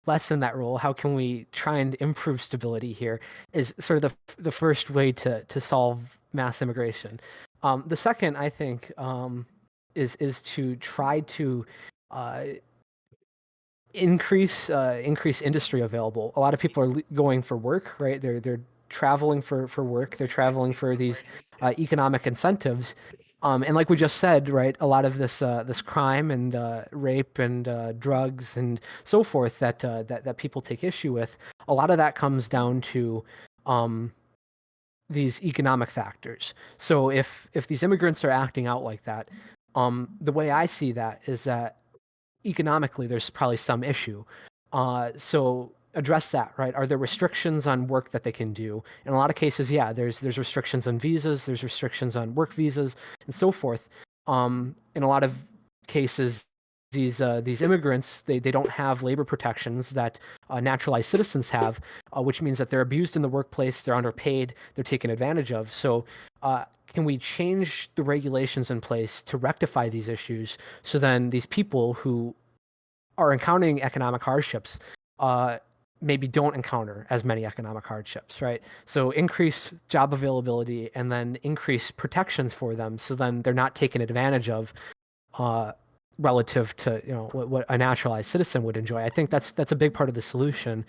lessen that role? How can we try and improve stability here? Is sort of the first way to solve mass immigration. The second, I think, is to try to uh, increase industry available. A lot of people are going for work, right? They're traveling for work. They're traveling for these economic incentives. And like we just said, right, a lot of this crime and rape and drugs and so forth that people take issue with, a lot of that comes down to um, these economic factors. So if these immigrants are acting out like that, the way I see that is that economically there's probably some issue. So address that, right? Are there restrictions on work that they can do? In a lot of cases, yeah, there's restrictions on visas, there's restrictions on work visas, and so forth. In a lot of cases, these immigrants they don't have labor protections that naturalized citizens have, which means that they're abused in the workplace, they're underpaid, they're taken advantage of. So can we change the regulations in place to rectify these issues so then these people who are encountering economic hardships maybe don't encounter as many economic hardships, right? So increase job availability and then increase protections for them so then they're not taken advantage of uh, relative to what a naturalized citizen would enjoy. I think that's a big part of the solution,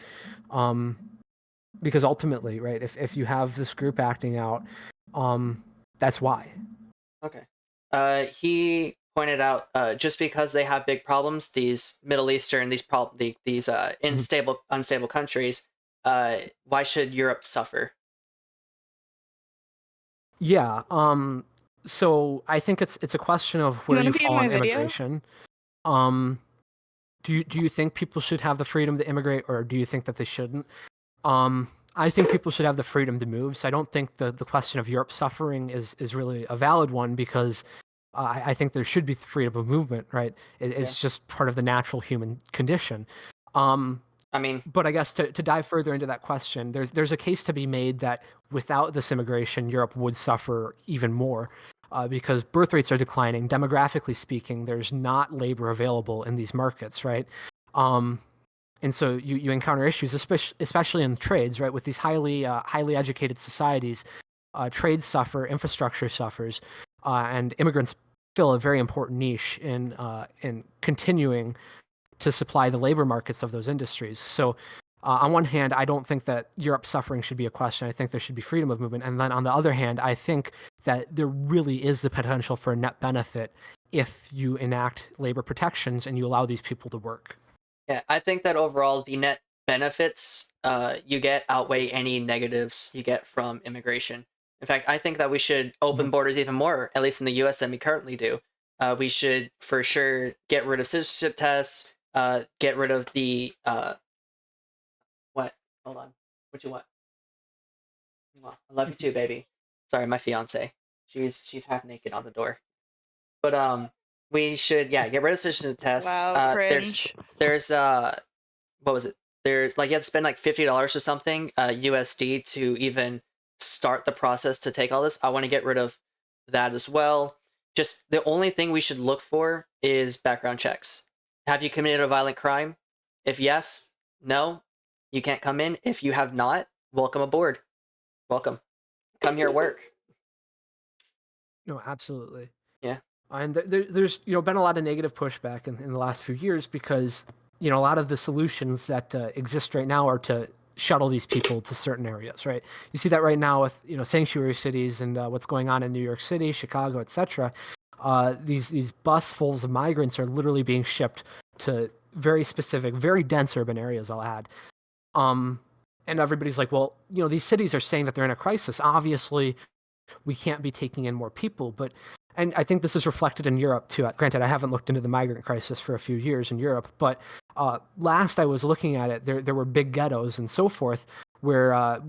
because ultimately, right, if you have this group acting out, that's why. Okay. He pointed out just because they have big problems, these Middle Eastern, these unstable countries, why should Europe suffer? Yeah. So I think it's a question of You where want you to be in fall my on video? immigration. Um, do you think people should have the freedom to immigrate, or do you think that they shouldn't? I think people should have the freedom to move. So I don't think the question of Europe suffering is really a valid one because I think there should be freedom of movement, right? It's just part of the natural human condition. I mean, But I guess to dive further into that question, there's a case to be made that without this immigration, Europe would suffer even more because birth rates are declining. Demographically speaking, there's not labor available in these markets, right? And so you encounter issues, especially in trades, right? With these highly educated societies, trades suffer, infrastructure suffers, and immigrants fill a very important niche in continuing to supply the labor markets of those industries. So, on one hand, I don't think that Europe suffering should be a question. I think there should be freedom of movement. And then on the other hand, I think that there really is the potential for a net benefit if you enact labor protections and you allow these people to work. yeah, I think that overall the net benefits you get outweigh any negatives you get from immigration. In fact, I think that we should open borders even more, at least in the U.S. than we currently do. We should for sure get rid of citizenship tests. Get rid of the what? Hold on. What you want? Well, I love you too, baby. Sorry, my fiance. She's half naked on the door. But we should get rid of citizenship tests. Wow, cringe. There's what was it? There's like you have to spend like $50 or something USD to even start the process to take all this. I want to get rid of that as well. Just the only thing we should look for is background checks. Have you committed a violent crime? If yes, no, you can't come in. If you have not, welcome aboard. Welcome. Come here, work. No, absolutely. Yeah. And there's been a lot of negative pushback in the last few years because a lot of the solutions that exist right now are to shuttle these people to certain areas, right? You see that right now with sanctuary cities and what's going on in New York City, Chicago, etc. These busfuls of migrants are literally being shipped to very specific, very dense urban areas. I'll add, and everybody's like, well, these cities are saying that they're in a crisis. Obviously, we can't be taking in more people, and I think this is reflected in Europe too. Granted, I haven't looked into the migrant crisis for a few years in Europe, but last I was looking at it, there were big ghettos and so forth where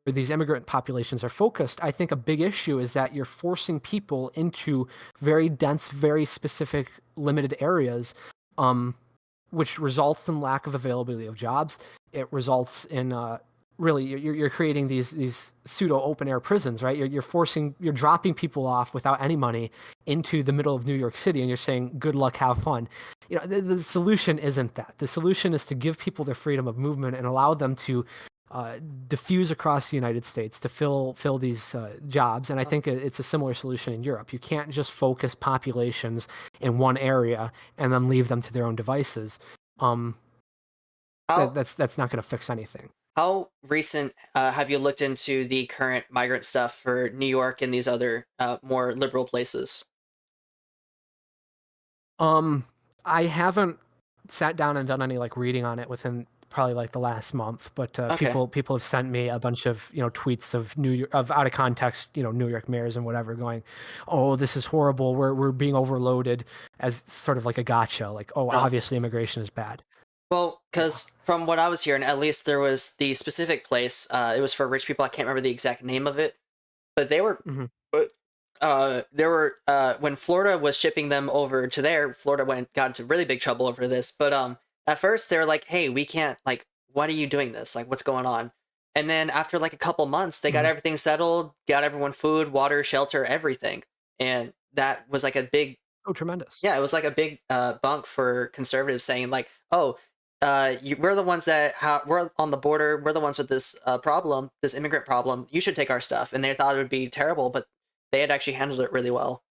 these immigrant populations are focused. I think a big issue is that you're forcing people into very dense, very specific, limited areas, which results in lack of availability of jobs. It results in really you're creating these pseudo open air prisons, right? You're dropping people off without any money into the middle of New York City, and you're saying good luck, have fun. The solution isn't that. The solution is to give people their freedom of movement and allow them to diffuse across the United States to fill these jobs. And I think it's a similar solution in Europe. You can't just focus populations in one area and then leave them to their own devices. How That's not going to fix anything. how recent have you looked into the current migrant stuff for New York and these other more liberal places? I haven't sat down and done any like reading on it within probably like the last month, but Okay. people have sent me a bunch of tweets of out of context New York mayors and whatever going, oh, this is horrible, we're being overloaded, as sort of like a gotcha, like, oh, No. obviously immigration is bad. Well, because from what I was hearing, at least there was the specific place. It was for rich people. I can't remember the exact name of it, but they were. Hmm. There were when Florida was shipping them over to there. Florida got into really big trouble over this. But at first they were like, "Hey, we can't. Like, why are you doing this? Like, what's going on?" And then after like a couple months, they got Hmm. everything settled, got everyone food, water, shelter, everything, and that was like a big Oh, tremendous. yeah, it was like a big bunk for conservatives saying like, "Oh, we're the ones that we're on the border. We're the ones with this problem, this immigrant problem. You should take our stuff." And they thought it would be terrible, but they had actually handled it really well.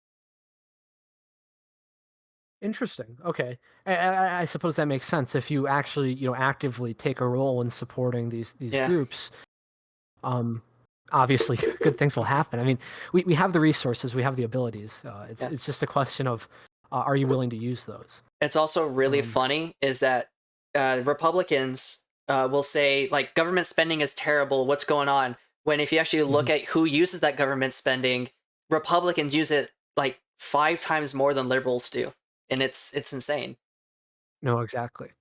Interesting. Okay. I suppose that makes sense if you actually actively take a role in supporting these Yeah, groups. Um, Obviously, good things will happen. I mean, we have the resources, we have the abilities. It's yeah. it's just a question of are you willing to use those? It's also really Um, funny is that Republicans will say like government spending is terrible. What's going on? When if you actually look mhm. at who uses that government spending, Republicans use it like 5 times more than liberals do, and it's insane. No, exactly.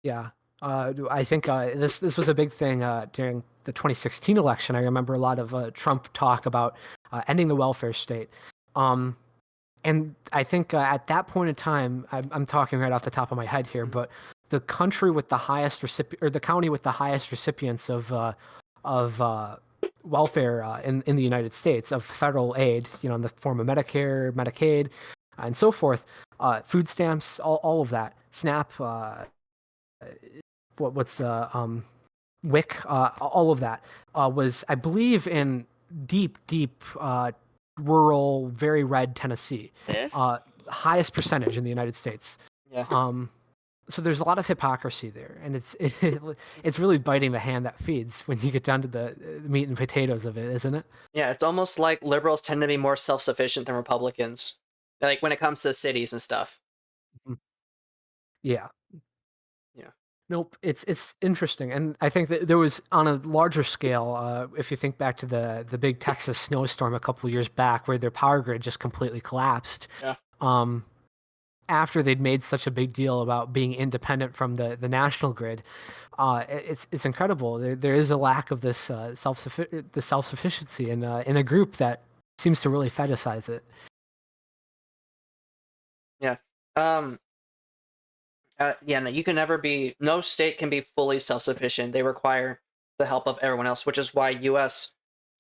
Yeah. I think this was a big thing during the 2016 election. I remember a lot of Trump talk about ending the welfare state. Um, And I think at that point in time, I'm talking right off the top of my head here, Mhm. but the country with the highest or the county with the highest recipients of welfare in the United States, of federal aid, in the form of Medicare, Medicaid, and so forth, food stamps, all of that, SNAP, what's WIC, all of that was, I believe, in deep rural, very red Tennessee, This? uh, highest percentage in the United States. Yeah. Um, so there's a lot of hypocrisy there, and it's really biting the hand that feeds when you get down to the meat and potatoes of it, isn't it? Yeah, it's almost like liberals tend to be more self-sufficient than Republicans. Like when it comes to cities and stuff. Mhm. Yeah. Yeah. Nope, it's interesting, and I think that there was on a larger scale. If you think back to the big Texas snowstorm a couple years back, where their power grid just completely collapsed. Yeah. Um, After they'd made such a big deal about being independent from the national grid, it's incredible. There is a lack of this self sufficiency in a group that seems to really fetishize it. Yeah. Um yeah, no, you can never be no state can be fully self-sufficient. They require the help of everyone else, which is why US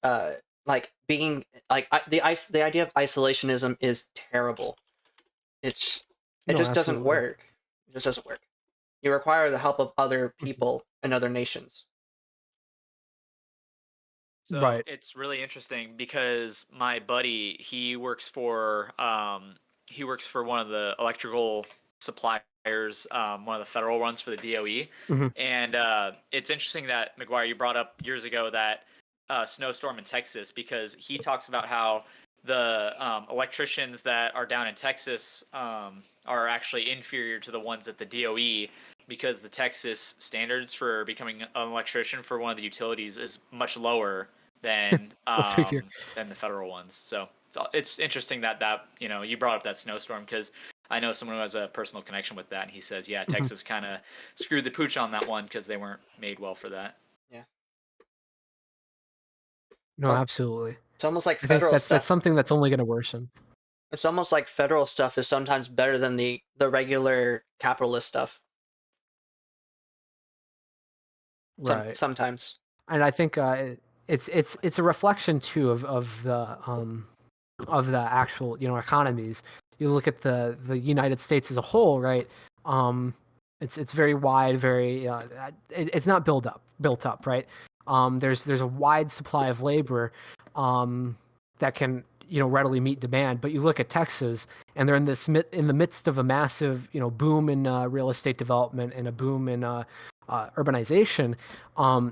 uh like being like the idea of isolationism is terrible. It's it No, just doesn't absolutely. work. It just doesn't work. You require the help of other Mhm. people and other nations. So Right. it's really interesting because my buddy, he works for one of the electrical suppliers, one of the federal ones for the DOE. Hmm. And it's interesting that McGuire, you brought up years ago that snowstorm in Texas, because he talks about how the electricians that are down in Texas are actually inferior to the ones at the DOE, because the Texas standards for becoming an electrician for one of the utilities is much lower than Go figure. the federal ones. So it's interesting that you brought up that snowstorm, because I know someone who has a personal connection with that, and he says, yeah, Hmm. Texas kind of screwed the pooch on that one because they weren't made well for that. Yeah. No, So absolutely. it's almost like I think federal that's stuff. something that's only going to worsen. It's almost like federal stuff is sometimes better than the regular capitalist stuff. Right. Sometimes. And I think it's a reflection too of the actual economies. You look at the United States as a whole, right? It's very wide, very it's not built up, right? There's a wide supply of labor that can readily meet demand. But you look at Texas, and they're in the midst of a massive boom in real estate development and a boom in urbanization.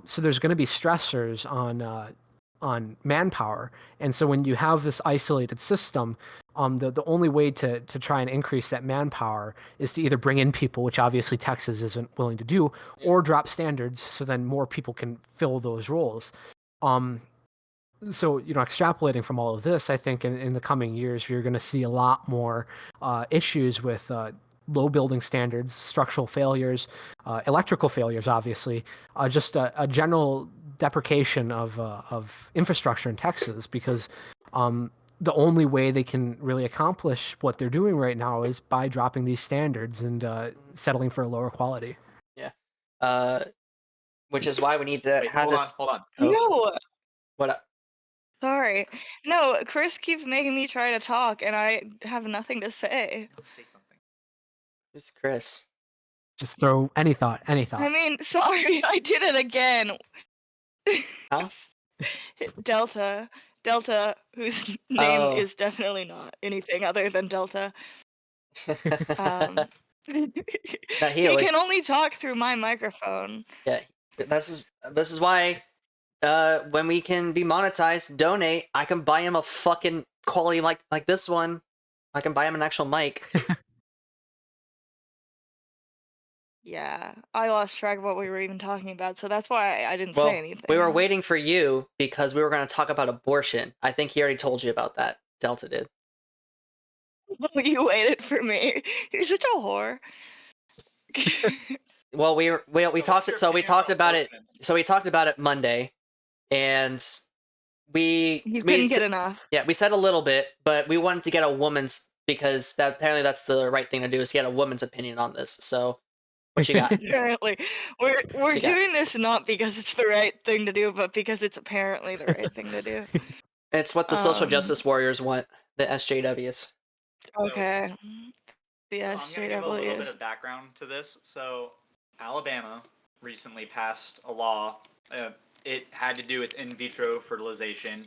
So there's going to be stressors on manpower, and so when you have this isolated system, the only way to try and increase that manpower is to either bring in people, which obviously Texas isn't willing to do, or drop standards so then more people can fill those roles. Um, so extrapolating from all of this, I think in the coming years you're going to see a lot more issues with low building standards, structural failures, electrical failures, obviously, just a general deprecation of infrastructure in Texas, because the only way they can really accomplish what they're doing right now is by dropping these standards and settling for a lower quality. Yeah. Which is why we need to Wait, have hold this. on, hold on. Oh, No, what? sorry. No, Chris keeps making me try to talk, and I have nothing to say. Say something. Who's Chris? Just throw any thought. I mean, sorry, I did it again. Huh? Delta, whose name Oh. is definitely not anything other than Delta. No, He always. can only talk through my microphone. Yeah. This is why. When we can be monetized, donate. I can buy him a fucking quality mic like this one. I can buy him an actual mic. Yeah, I lost track of what we were even talking about, so that's why I didn't say Well, anything. we were waiting for you because we were going to talk about abortion. I think he already told you about that. Delta did. You waited for me. You're such a whore. Well, we talked it. So we talked about it. So we talked about it Monday, and You couldn't get said, enough. yeah, we said a little bit, but we wanted to get a woman's, because that apparently that's the right thing to do, is get a woman's opinion on this. So what you got? Apparently, we're What you got? doing this not because it's the right thing to do, but because it's apparently the right thing to do. It's what the social justice warriors want, the SJWs. Okay. The So I'm gonna give a little bit SJWs. of background to this. So Alabama recently passed a law. It had to do with in vitro fertilization,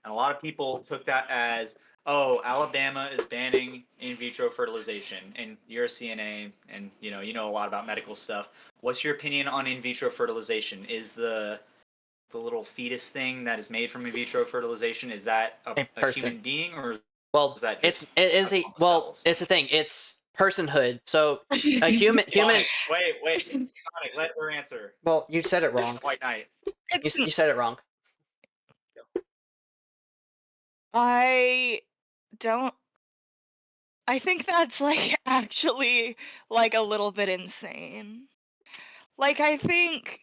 and a lot of people took that as, oh, Alabama is banning in vitro fertilization, and you're a CNA, and you know a lot about medical stuff. What's your opinion on in vitro fertilization? Is the little fetus thing that is made from in vitro fertilization, is that a human being, or well, is that it just is a well, cells? it's a thing. It's personhood. So a human. Wait. Let her answer. Well, you said it wrong. White Knight. You said it wrong. I don't. I think that's like actually like a little bit insane. Like, I think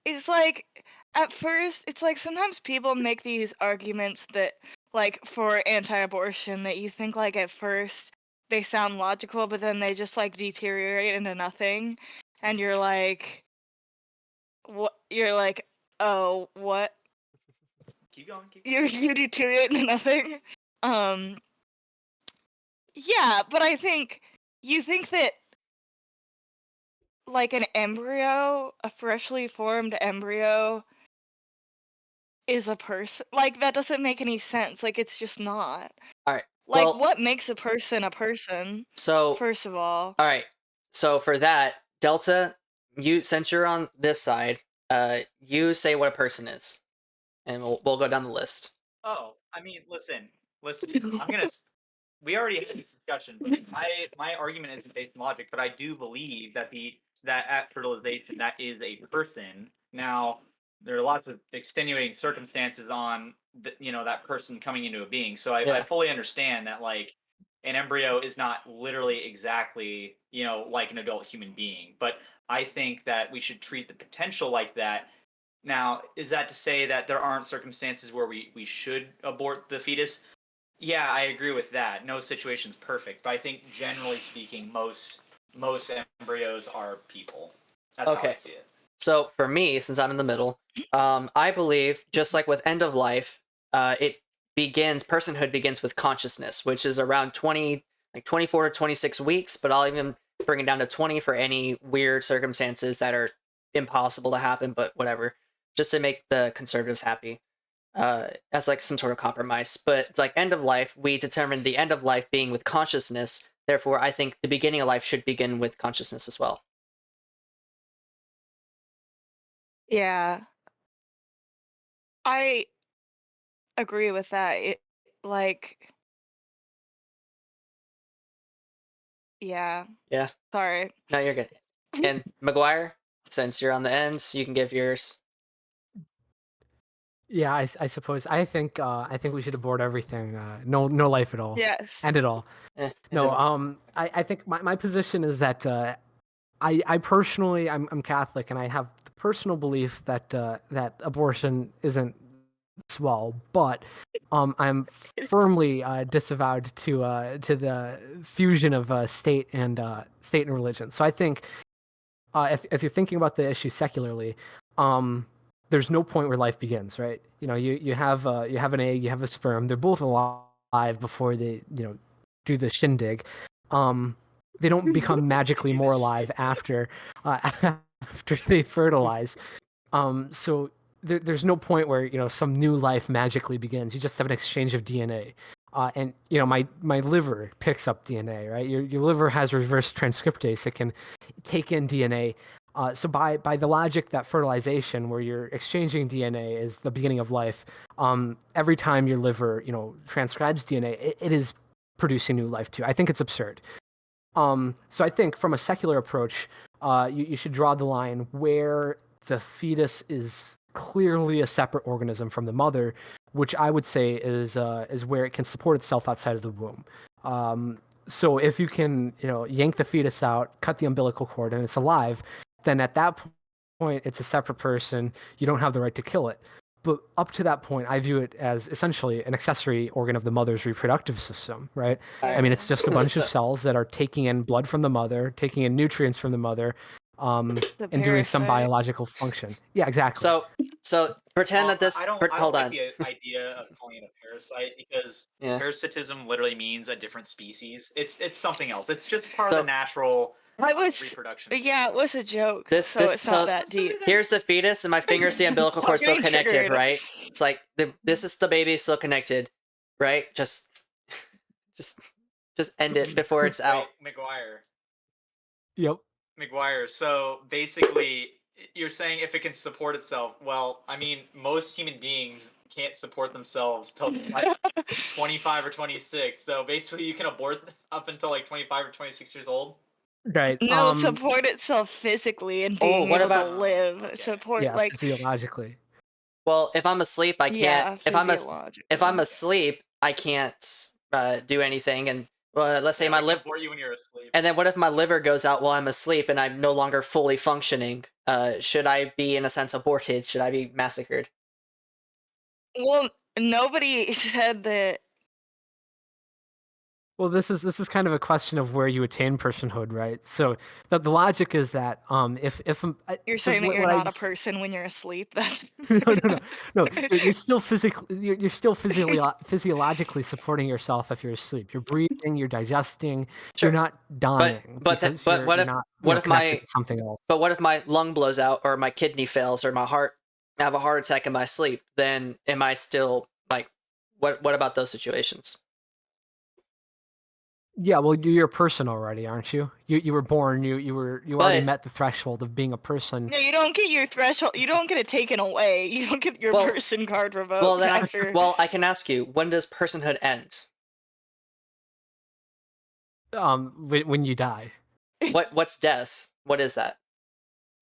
it's like at first it's like sometimes people make these arguments that like for anti-abortion that you think like at first they sound logical, but then they just like deteriorate into nothing, and you're like, what? You're like, oh, what? Keep going. You deteriorate into nothing. Um, yeah, but I think you think that like an embryo, a freshly formed embryo, is a person. Like, that doesn't make any sense. Like, it's just not. All right. Like, Well, what makes a person a person? so First of all. all right. So for that, Delta, since you're on this side, you say what a person is, and we'll go down the list. Oh, I mean, listen. I'm gonna. We already had this discussion. But my argument isn't based on logic, but I do believe that that at fertilization that is a person. Now there are lots of extenuating circumstances on that person coming into a being. So I fully understand that like an embryo is not literally exactly like an adult human being, but I think that we should treat the potential like that Now, is that to say that there aren't circumstances where we should abort the fetus? Yeah, I agree with that. No situation's perfect, but I think generally speaking, most embryos are people. That's how I Okay. see it. So for me, since I'm in the middle, I believe just like with end of life, personhood begins with consciousness, which is around 24 to 26 weeks, but I'll even bring it down to 20 for any weird circumstances that are impossible to happen, but whatever, just to make the conservatives happy, as like some sort of compromise. But like end of life, we determined the end of life being with consciousness. Therefore, I think the beginning of life should begin with consciousness as well. Yeah, I agree with that. Like, yeah. Yeah. Sorry. No, you're good. And McGuire, since you're on the end, you can give yours. Yeah, I suppose. I think we should abort everything. No life at all. Yes. End it all. No, and I think my position is that I personally I'm Catholic, and I have the personal belief that that abortion isn't swell, but I'm firmly disavowed to the fusion of state and religion. So I think if you're thinking about the issue secularly, there's no point where life begins, right? You know, you have an egg, you have a sperm. They're both alive before they do the shindig. They don't become magically more alive after after they fertilize. So there's no point where some new life magically begins. You just have an exchange of DNA. And my liver picks up DNA, right? Your liver has reverse transcriptase. It can take in DNA. So by the logic that fertilization, where you're exchanging DNA, is the beginning of life, every time your liver transcribes DNA, it is producing new life too. I think it's absurd. So I think from a secular approach, you should draw the line where the fetus is clearly a separate organism from the mother, which I would say is where it can support itself outside of the womb. So if you can, yank the fetus out, cut the umbilical cord, and it's alive, then at that point it's a separate person. You don't have the right to kill it. But up to that point, I view it as essentially an accessory organ of the mother's reproductive system, right? I mean, it's just a bunch of cells that are taking in blood from the mother, taking in nutrients from the mother, The and doing some parasite. biological function. Yeah, exactly. So pretend that this. I don't Hold like on. the idea of calling it a parasite because Yeah. parasitism literally means a different species. It's something else. It's just part of So- the natural I was. reproduction. Yeah, it was a joke. This- so this- it's so not that deep. Here's the fetus, and my fingers, the umbilical cord, still Getting connected, triggered. right? It's like this is the baby still connected, right? Just end it before it's out. Wait, McGuire. Yep. McGuire. So basically, you're saying if it can support itself. Well, I mean, most human beings can't support themselves till like 25 or 26. So basically, you can abort up until like 25 or 26 years old. Right. No, support itself physically and being what able about- to live. Okay. Support yeah, like physiologically. Well, if I'm asleep, I can't. yeah, if I'm physiologically. asleep, I can't do anything. And let's say Yeah, my we can liver. abort you when you're asleep. And then what if my liver goes out while I'm asleep and I'm no longer fully functioning? Should I be, in a sense, aborted? Should I be massacred? Well, nobody said that. Well, this is kind of a question of where you attain personhood, right? So the logic is that if You're so saying that what- you're what I not a s- person when you're asleep. That's no. You're still physically you're still physiologically supporting yourself if you're asleep. You're breathing, you're digesting. Sure. You're not dying but then- because but you're, what you're if- not what if connected my- to something else. But what if my lung blows out or my kidney fails or my heart, I have a heart attack in my sleep? Then am I still like, what about those situations? Yeah, well, you're a person already, aren't you? You were born. You already But- met the threshold of being a person. no. You don't get your threshold. You don't get it taken away. You don't get your Well- person card revoked Well, then after. I can ask you, when does personhood end? When you die. What's death? What is that?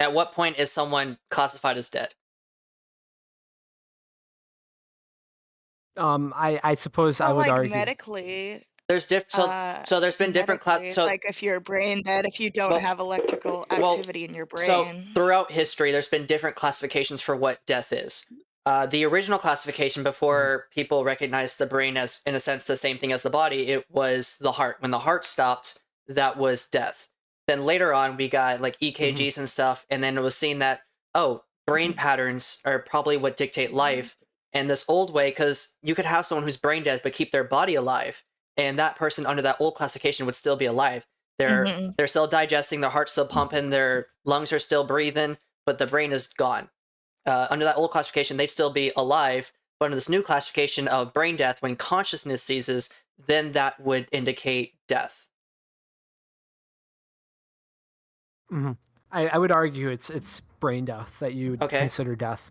At what point is someone classified as dead? I suppose I Well, would like argue. medically. there's so there's been different medically, so like if you're brain dead, if you don't Well- have electrical activity in your so brain. throughout history, there's been different classifications for what death is. The original classification before people recognized the brain as, in a sense, the same thing as the body, it was the heart. When the heart stopped, that was death. Then later on, we got like EKGs and stuff, and then it was seen that, oh, brain patterns are probably what dictate life. And this old way, because you could have someone who's brain dead but keep their body alive, and that person under that old classification would still be alive. They're still digesting, their heart's still pumping, their lungs are still breathing, but the brain is gone. Under that old classification, they'd still be alive, but under this new classification of brain death, when consciousness ceases, then that would indicate death. I would argue it's brain death that you would consider death.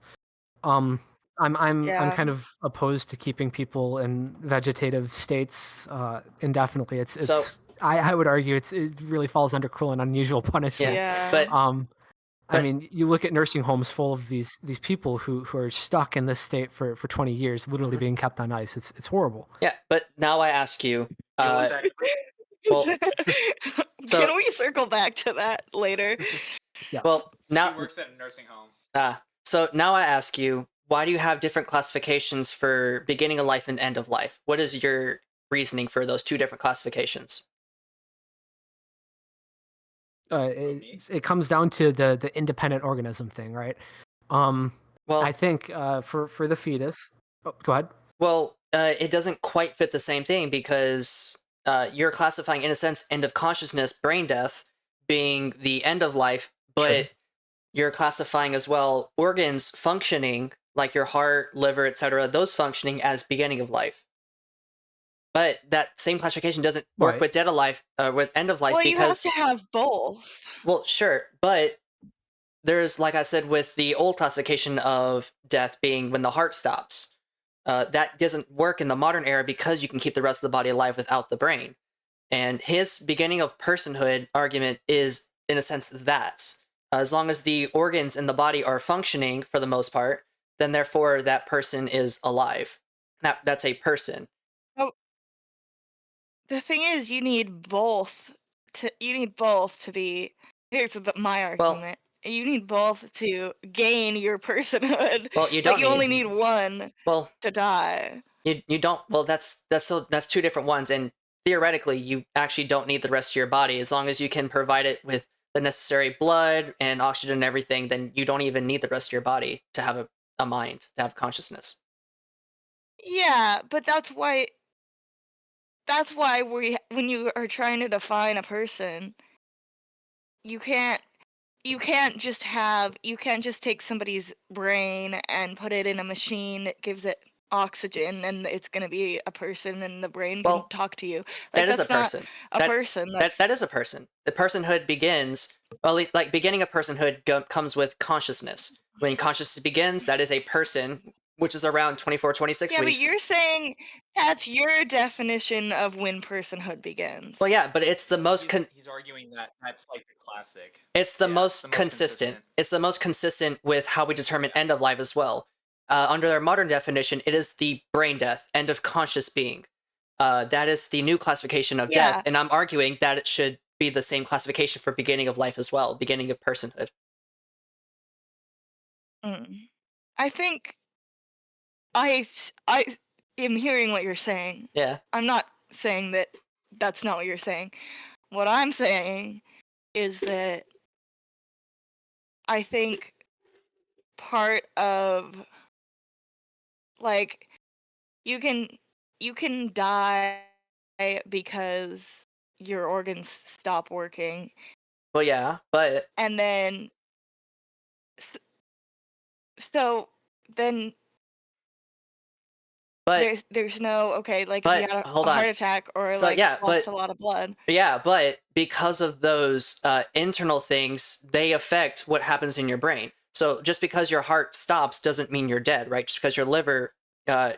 I'm kind of opposed to keeping people in vegetative states indefinitely. I would argue it really falls under cruel and unusual punishment. Yeah. I mean, you look at nursing homes full of these people who are stuck in this state for 20 years, literally being kept on ice. It's horrible. Yeah, but now I ask you, well, so, can we circle back to that later? Yes. Well, now He works at a nursing home. So now I ask you, why do you have different classifications for beginning of life and end of life? What is your reasoning for those two different classifications? It comes down to the independent organism thing, right? Well, I think for the fetus. Oh, go ahead. Well, it doesn't quite fit the same thing because you're classifying, in a sense, end of consciousness, brain death, being the end of life, but you're classifying as well organs functioning, like your heart, liver, etc., those functioning as beginning of life. But that same classification doesn't work with dead of life, with end of life, because you have to have both. Well, sure, but there's, like I said, with the old classification of death being when the heart stops. That doesn't work in the modern era because you can keep the rest of the body alive without the brain. And his beginning of personhood argument is, in a sense, that. As long as the organs in the body are functioning for the most part, then therefore that person is alive. That's a person. Oh, the thing is, you need both to be. Here's my argument. You need both to gain your personhood. Well, you don't. But you only need one. To die. You don't. Well, that's two different ones, and theoretically, you actually don't need the rest of your body as long as you can provide it with the necessary blood and oxygen and everything. Then you don't even need the rest of your body to have a mind, to have consciousness. Yeah, but that's why when you are trying to define a person, you can't just take somebody's brain and put it in a machine that gives it oxygen and it's going to be a person and the brain can talk to you. Like, that is a person. That is a person. The personhood begins, like beginning of personhood comes with consciousness. When consciousness begins, that is a person, which is around 24, 26 weeks. Yeah, but you're saying that's your definition of when personhood begins. Well, yeah, but it's the most... He's arguing that that's like the classic. It's the most consistent. It's the most consistent with how we determine end of life as well. Under their modern definition, it is the brain death, end of conscious being. That is the new classification of death, and I'm arguing that it should be the same classification for beginning of life as well, beginning of personhood. I think I am hearing what you're saying. Yeah. I'm not saying that that's not what you're saying. What I'm saying is that I think part of, like, you can die because your organs stop working. Well, yeah, but... And then... So, then... But there's no... Okay, like, but, if you had a hold on. heart attack or, So, like, yeah, lost a lot of blood. Yeah, but because of those internal things, they affect what happens in your brain. So just because your heart stops doesn't mean you're dead, right? Just because your liver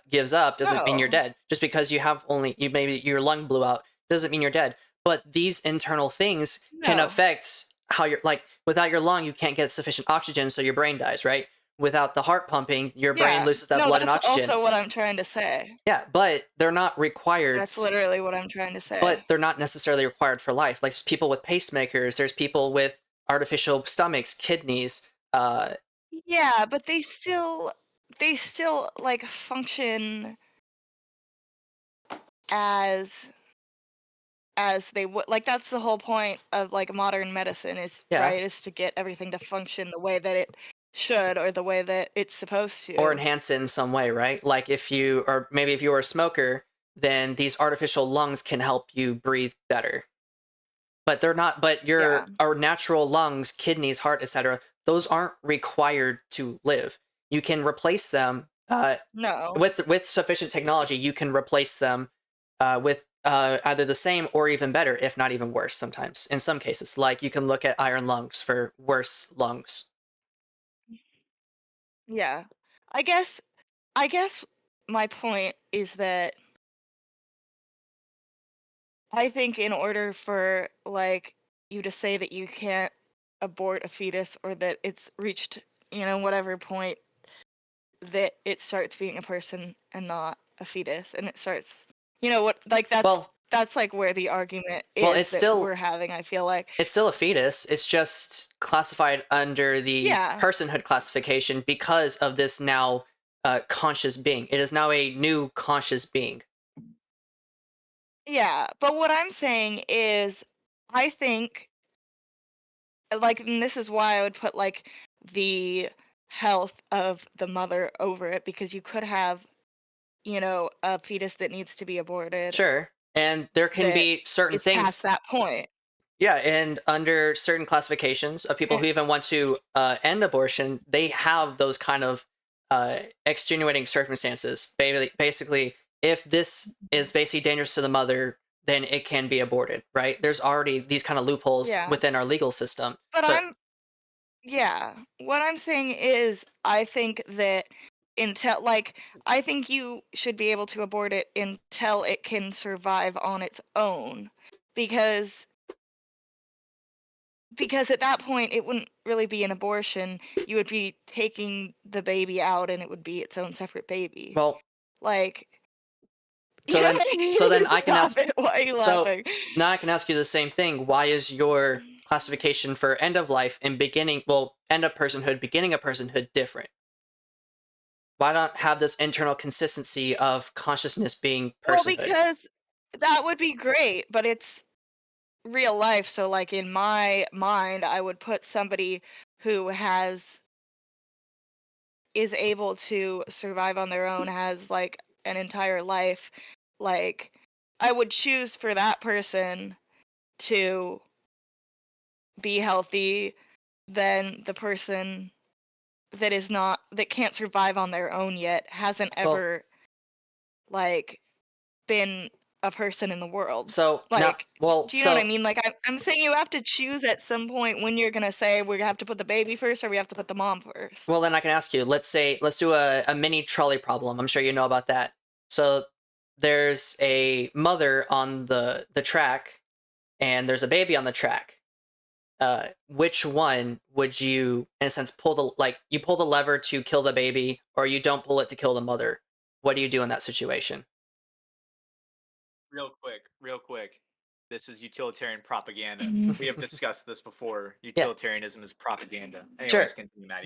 gives up doesn't mean you're dead. Just because maybe your lung blew out doesn't mean you're dead. But these internal things can affect how you're, like, without your lung, you can't get sufficient oxygen, so your brain dies, right? without the heart pumping, your brain Yeah. loses that No, blood and that's oxygen. also what I'm trying to say. Yeah, but they're not required. That's literally what I'm trying to say. But they're not necessarily required for life. Like, there's people with pacemakers. There's people with artificial stomachs, kidneys. Yeah, but they still like function as they would. Like, that's the whole point of like modern medicine is Yeah. right, is to get everything to function the way that it should, or the way that it's supposed to. Or enhance it in some way, right? Like, if you, or maybe if you were a smoker, then these artificial lungs can help you breathe better. But they're not, but your our natural lungs, kidneys, heart, etc., those aren't required to live. You can replace them No. with sufficient technology. You can replace them with either the same or even better, if not even worse sometimes. In some cases, like, you can look at iron lungs for worse lungs. Yeah. I guess my point is that I think in order for like you to say that you can't abort a fetus, or that it's reached, whatever point that it starts being a person and not a fetus, and it starts, what, like, that's like where the argument is well, it's that still, we're having, I feel like. it's still a fetus. It's just classified under the personhood classification because of this now conscious being. It is now a new conscious being. Yeah, but what I'm saying is, I think, like, and this is why I would put like the health of the mother over it, because you could have, a fetus that needs to be aborted. Sure. And there can be certain it's things past that point. Yeah, and under certain classifications of people who even want to end abortion, they have those kind of extenuating circumstances. Basically, if this is basically dangerous to the mother, then it can be aborted, right? There's already these kind of loopholes within our legal system. But what I'm saying is, I think that I think you should be able to abort it until it can survive on its own, because at that point it wouldn't really be an abortion. You would be taking the baby out, and it would be its own separate baby. Well, like, so then I can ask. Why are you so laughing? now I can ask you the same thing. Why is your classification for end of life and beginning, end of personhood, beginning of personhood different? Why not have this internal consistency of consciousness being personhood? Well, because that would be great, but it's real life. So, like, in my mind, I would put somebody who is able to survive on their own, has like an entire life. Like, I would choose for that person to be healthy than the person that can't survive on their own yet, hasn't ever like been a person in the world. So like, do you know what I mean? Like, I'm saying you have to choose at some point when you're gonna say we have to put the baby first, or we have to put the mom first. Well, then I can ask you. Let's do a mini trolley problem. I'm sure you know about that. So there's a mother on the track, and there's a baby on the track. Which one would you, in a sense, pull you pull the lever to kill the baby, or you don't pull it to kill the mother? What do you do in that situation? Real quick. This is utilitarian propaganda. We have discussed this before. Utilitarianism is propaganda. Anyways, sure. continue, Maddie.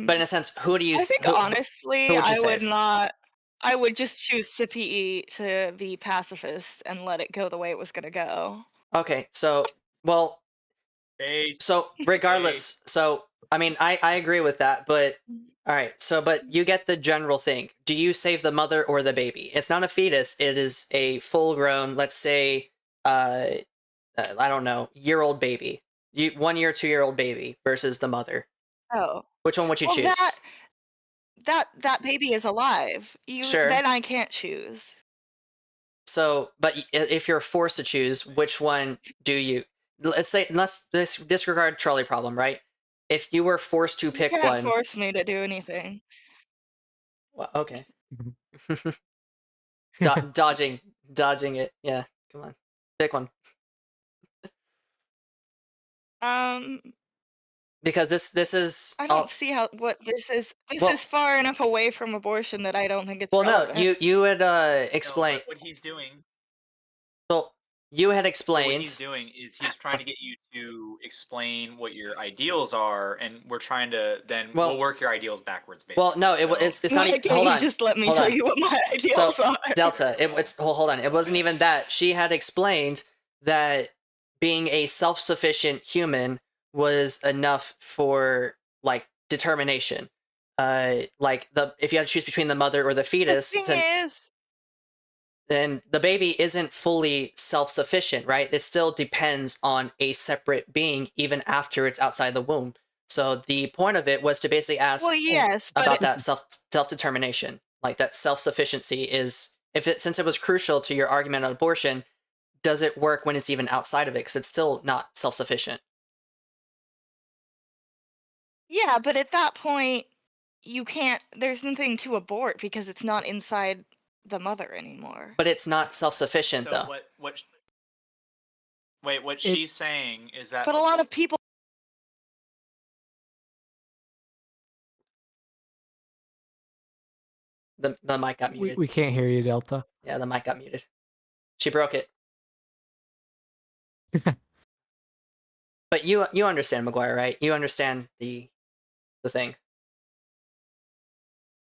But in a sense, who do you? I think honestly, who would you I would save? not. I would just choose to be pacifist and let it go the way it was gonna go. Okay, so so regardless, so I mean, I agree with that, but all right, so but you get the general thing. Do you save the mother or the baby? It's not a fetus, it is a full-grown, let's say I don't know, year-old baby. 1 year, 2-year-old baby versus the mother. Oh. Which one would you choose? That baby is alive. Sure. Then I can't choose. So, but if you're forced to choose, which one do you? Let's disregard trolley problem, right? If you were forced to pick you can't one, force me to do anything. well, okay. Dodging it. Yeah, come on, pick one. because this is I don't see how what this is. This Well- is far enough away from abortion that I don't think it's well, no, relevant. you had No, explained. but what he's doing, Well, you had so what explained. he's doing is he's trying to get you to explain what your ideals are, and we're trying to then Well- we'll work your ideals backwards. Basically. Well, no, So- it's not. Why can't Hold you on, just let me hold tell on. you what my So ideals are? Delta, it's hold on. It wasn't even that. She had explained that being a self-sufficient human was enough for like determination. Like if you had to choose between the mother or the The fetus, thing is, then the baby isn't fully self-sufficient, right? It still depends on a separate being even after it's outside the womb. So the point of it was to basically ask well, yes, but about that self-determination, like that self-sufficiency is since it was crucial to your argument on abortion, does it work when it's even outside of it? Because it's still not self-sufficient. yeah, but at that point, you can't. There's nothing to abort because it's not inside the mother anymore. But it's not self-sufficient So though. what she's saying is that. But a lot of people. The mic got muted. We can't hear you, Delta. Yeah, the mic got muted. She broke it. But you understand, McGuire, right? You understand the thing.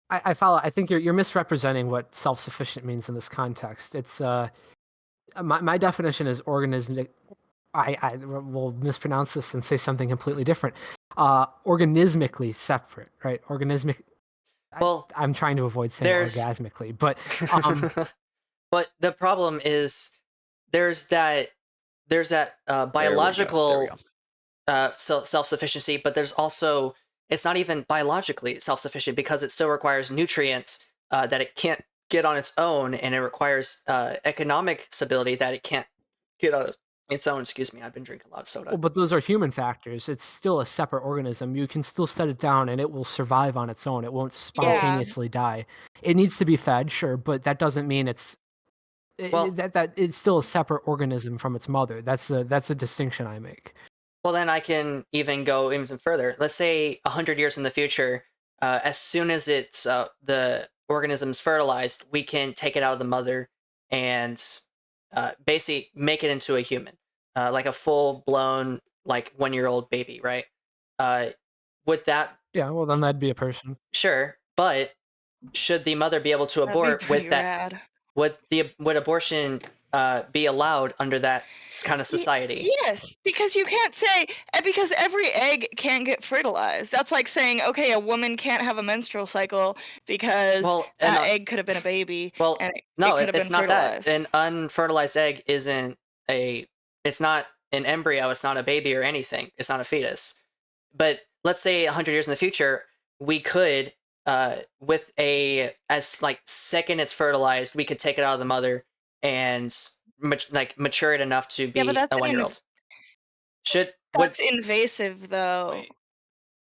I follow. I think you're misrepresenting what self-sufficient means in this context. It's my definition is organismic. I will mispronounce this and say something completely different. Organismically separate, right? Organismic. Well, I'm trying to avoid saying there's- orgasmically, but but the problem is there's that biological self-sufficiency, but there's also it's not even biologically self-sufficient because it still requires nutrients that it can't get on its own, and it requires economic stability that it can't get on its own. Excuse me, I've been drinking a lot of soda. well, but those are human factors. It's still a separate organism. You can still set it down, and it will survive on its own. It won't spontaneously die. It needs to be fed, sure, but that doesn't mean that it's still a separate organism from its mother. That's a distinction I make. Well, then I can even go even further. Let's say 100 years in the future, as soon as it's the organism's fertilized, we can take it out of the mother and basically make it into a human, like a full-blown, like 1-year-old baby, right? Would that? Yeah, well, then that'd be a person. Sure, but should the mother be able to That'd be abort pretty with that? rad. Would abortion be allowed under that kind of society? Yes, because you can't say because every egg can get fertilized. That's like saying, okay, a woman can't have a menstrual cycle because Well, and that egg could have been a baby. Well, and no, it could have it's been not that. fertilized. An unfertilized egg isn't it's not an embryo, it's not a baby or anything. It's not a fetus. But let's say 100 years in the future, we could, with as like second it's fertilized, we could take it out of the mother and mature it enough to be Yeah, but that's a an 1-year-old. Would That's invasive, though. Wait,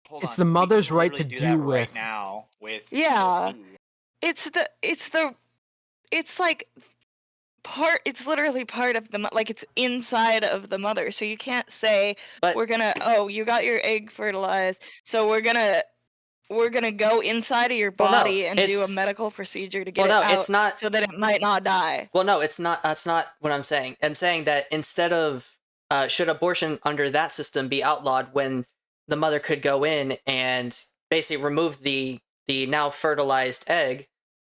hold It's on. the We can mother's right to literally that do right with- now with Yeah. OP. It's like part. It's literally part of the like it's inside of the mother. So you can't say But- we're gonna. Oh, you got your egg fertilized, so we're gonna go inside of your Well, no, body and do a it's- medical procedure to get well, it no, out it's not. so that it might not die. Well, no, it's not. That's not what I'm saying. I'm saying that instead of should abortion under that system be outlawed when the mother could go in and basically remove the now fertilized egg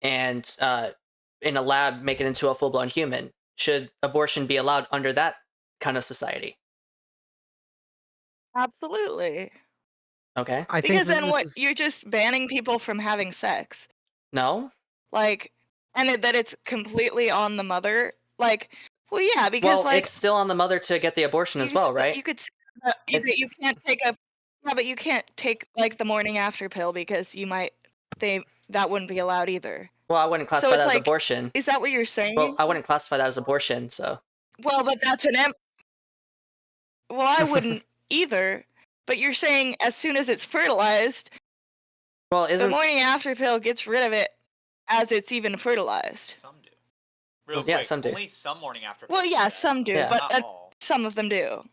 and in a lab make it into a full blown human? Should abortion be allowed under that kind of society? Absolutely. Okay. I think Because that then this what? is- You're just banning people from having sex. No. Like, and that it's completely on the mother. Like, well, yeah, because Well, like it's still on the mother to get the abortion as well, right? You could say that you can't take but you can't take like the morning after pill because that wouldn't be allowed either. Well, I wouldn't classify it's that as like- abortion. Is that what you're saying? Well, I wouldn't classify that as abortion. So. Well, but that's well, I wouldn't either. But you're saying as soon as it's fertilized, Well, the isn't morning after pill gets rid of it as it's even fertilized. Some do. Real Yeah, quick, some do. Only some morning after. Well, yeah, some do, Yeah. but not all. some of them do.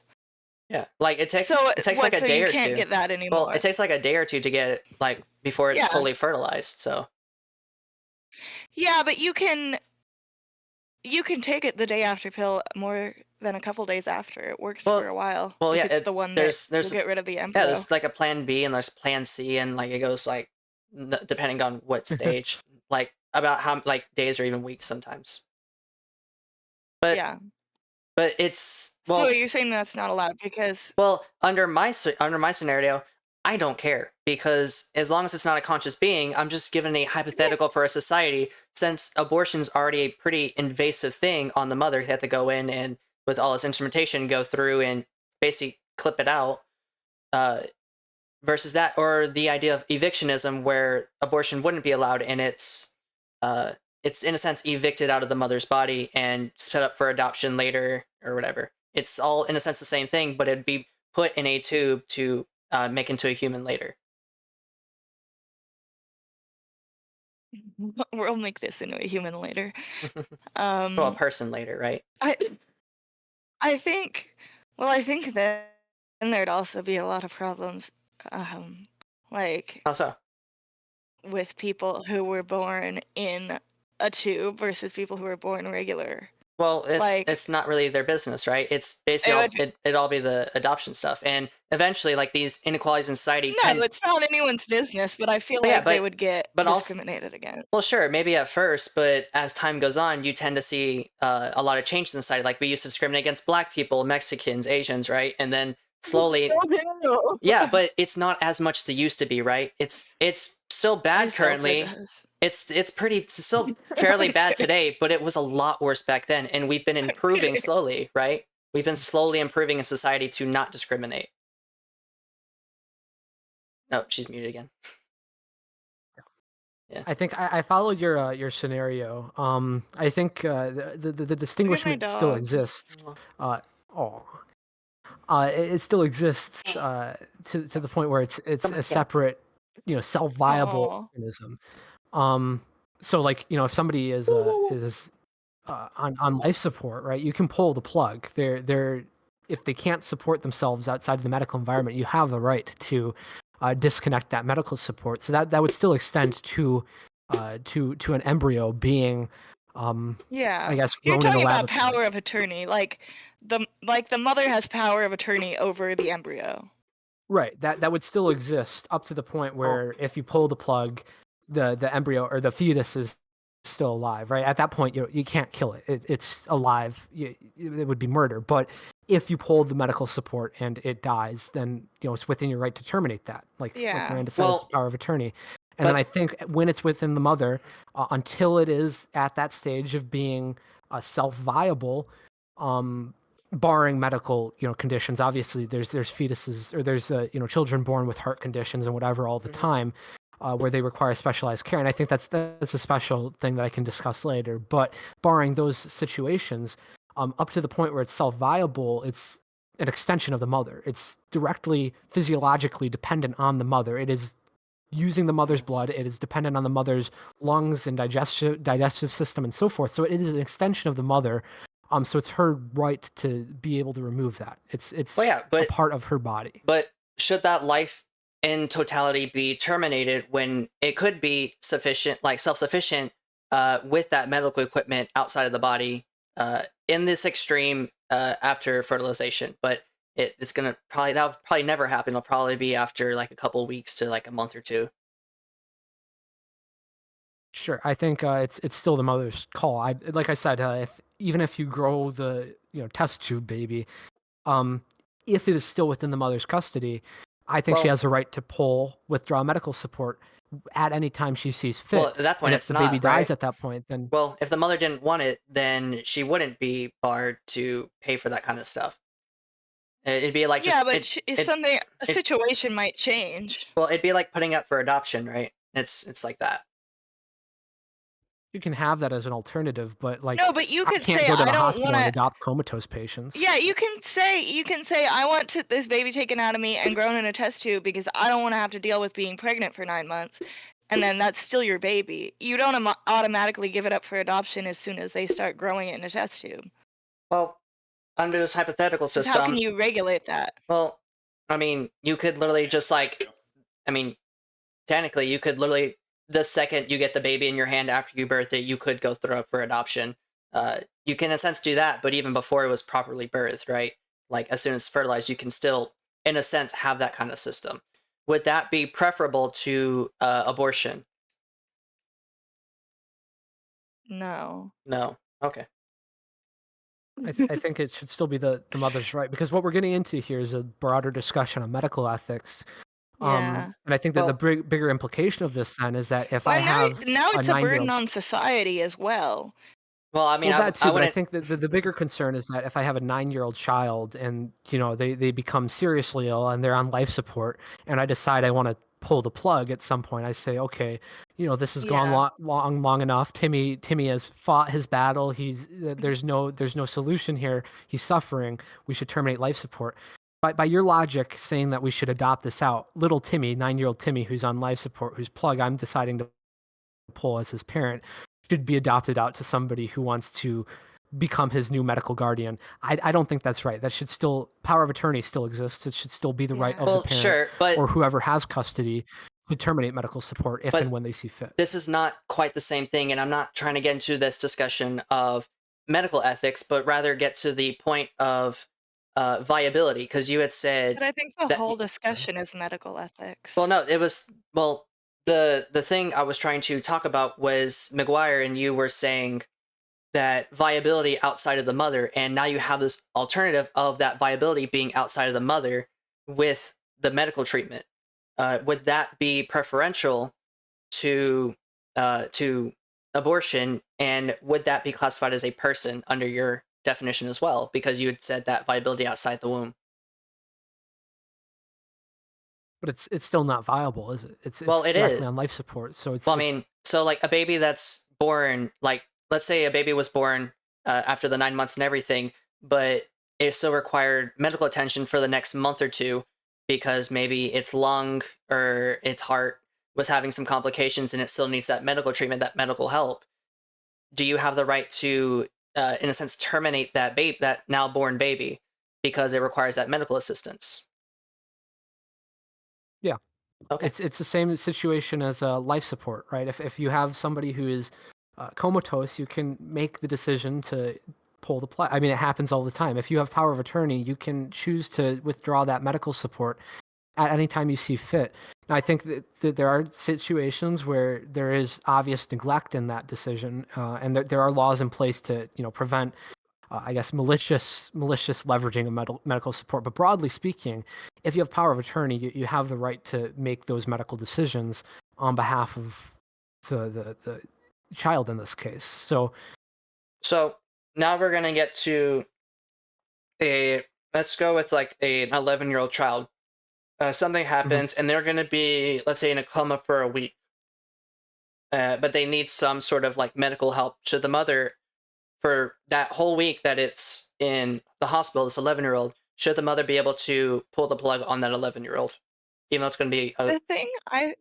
Yeah, like it takes So like a so day you or can't two. get that anymore. Well, it takes like a day or two to get it like before it's Yeah. fully fertilized. So Yeah, but you can take it the day after pill more than a couple days after. It works for a while. well, if yeah, it's the one that there's will get rid of the embryo. yeah, there's like a plan B and there's plan C, and like it goes like depending on what stage, like about how like days or even weeks sometimes. But yeah. but it's So you're saying that's not allowed because well, under my scenario, I don't care because as long as it's not a conscious being, I'm just given a hypothetical for a society. Since abortion's already a pretty invasive thing on the mother, they have to go in and with all its instrumentation go through and basically clip it out. Versus that, or the idea of evictionism, where abortion wouldn't be allowed and it's in a sense evicted out of the mother's body and set up for adoption later or whatever. It's all in a sense the same thing, but it'd be put in a tube to make into a human later. we'll make this into a human later. Well, a person later, right? I think that then there'd also be a lot of problems, like How so? with people who were born in a tube versus people who were born regular. Well, Like it's not really their business, right? It's basically it'd all be the adoption stuff, and eventually, like these inequalities in society no, it's not anyone's business, but I feel Well, yeah, like they but- would get but also- discriminated against. Well, sure, maybe at first, but as time goes on, you tend to see a lot of changes in society. Like we used to discriminate against Black people, Mexicans, Asians, right? And then slowly, yeah, but it's not as much as it used to be, right? It's still I bad felt currently. it does. It's still fairly bad today, but it was a lot worse back then, and we've been improving Okay. slowly, right? We've been slowly improving in society to not discriminate. Oh, she's muted again. I think I followed your scenario. I think the distinguishment still dog. exists. It still exists to the point where it's a separate, self-viable Aw. organism. So like if somebody is on life support, right? You can pull the plug. They're if they can't support themselves outside of the medical environment, you have the right to disconnect that medical support. So that would still extend to an embryo being, Yeah. I guess, You're grown in a talking about laboratory. power of attorney, like the mother has power of attorney over the embryo. Right. That would still exist up to the point where if you pull the plug, the embryo or the fetus is still alive. Right. At that point, you can't kill it. It's alive. It would be murder. But if you pull the medical support and it dies, then it's within your right to terminate that. Like Miranda said, it's the power of attorney. And then I think when it's within the mother, until it is at that stage of being self-viable, barring medical conditions, obviously there's fetuses or there's children born with heart conditions and whatever all the time, where they require specialized care, and I think that's a special thing that I can discuss later. But barring those situations, up to the point where it's self-viable, it's an extension of the mother. It's directly physiologically dependent on the mother. It is using the mother's blood. It is dependent on the mother's lungs and digestive system and so forth. So it is an extension of the mother. So it's her right to be able to remove that. It's a part of her body. But should that life in totality be terminated when it could be sufficient, like self-sufficient, with that medical equipment outside of the body, in this extreme after fertilization? But it's gonna that'll probably never happen. It'll probably be after like a couple of weeks to like a month or two. Sure, I think it's still the mother's call. Like I said, even if you grow the test tube baby, if it is still within the mother's custody, I think she has a right to withdraw medical support at any time she sees fit. Well, at that point, and it's if the not, baby dies right? at that point, then Well, if the mother didn't want it, then she wouldn't be barred to pay for that kind of stuff. It'd be like just a situation might change. Well, it'd be like putting up for adoption, right? It's like that. you can have that as an alternative. But like, No, but you I could can't say go to I the don't hospital want and to. adopt comatose patients. Yeah, you can say I want this baby taken out of me and grown in a test tube because I don't want to have to deal with being pregnant for 9 months, and then that's still your baby. You don't automatically give it up for adoption as soon as they start growing it in a test tube. Well, under this hypothetical 'Cause how can system, you regulate that? well, I mean, you could literally just like, I mean, technically, you could literally the second you get the baby in your hand after you birth it, you could go throw it for adoption. You can in a sense do that, but even before it was properly birthed, right? Like as soon as it's fertilized, you can still, in a sense, have that kind of system. Would that be preferable to abortion? No. No. Okay. I think it should still be the mother's right, because what we're getting into here is a broader discussion on medical ethics. Yeah. And I think that the Well, bigger implication of this then is that if I Well, have now a it's a burden 9-year-old. on society as well. well, I mean, Well, that I too, but I wouldn't. think that the bigger concern is that if I have a 9-year-old child and, you know, they become seriously ill and they're on life support, and I decide I want to pull the plug at some point, I say, okay, you know, this has gone Yeah. long enough. Timmy has fought his battle. There's no solution here. He's suffering. We should terminate life support. By your logic, saying that we should adopt this out, little Timmy, 9-year-old Timmy, who's on life support, whose plug I'm deciding to pull as his parent, should be adopted out to somebody who wants to become his new medical guardian. I don't think that's right. That should still, power of attorney still exists. It should still be the right Yeah. of the Well, parent sure, but or whoever has custody to terminate medical support if and but when they see fit. this is not quite the same thing, and I'm not trying to get into this discussion of medical ethics, but rather get to the point of viability, because you had said But I think the that. whole discussion is medical Well, ethics. no, it was well. The thing I was trying to talk about was McGuire, and you were saying that viability outside of the mother, and now you have this alternative of that viability being outside of the mother with the medical treatment. Would that be preferential to abortion, and would that be classified as a person under your definition as well? Because you had said that viability outside the womb. But it's still not viable, is it? Well, It's it is. directly on life support. So Well, I it's mean, so like a baby that's born, like let's say a baby was born after the 9 months and everything, but it still required medical attention for the next month or two because maybe its lung or its heart was having some complications and it still needs that medical treatment, that medical help. Do you have the right to, in a sense, terminate that babe, that now born baby, because it requires that medical assistance? yeah. Okay. It's the same situation as life support, right? If you have somebody who is comatose, you can make the decision to pull the plug. I mean, it happens all the time. If you have power of attorney, you can choose to withdraw that medical support at any time you see fit. And I think that there are situations where there is obvious neglect in that decision, and there are laws in place to, you know, prevent, I guess, malicious leveraging of medical support. But broadly speaking, if you have power of attorney, you have the right to make those medical decisions on behalf of the child in this case. So now we're gonna get to a let's go with like an 11-year-old child. Something Mhm. happens and they're gonna be, let's say, in a coma for a week, but they need some sort of like medical help. Should the mother, for that whole week that it's in the hospital, this 11-year-old, should the mother be able to pull the plug on that 11-year-old, even though it's going to be a. The thing I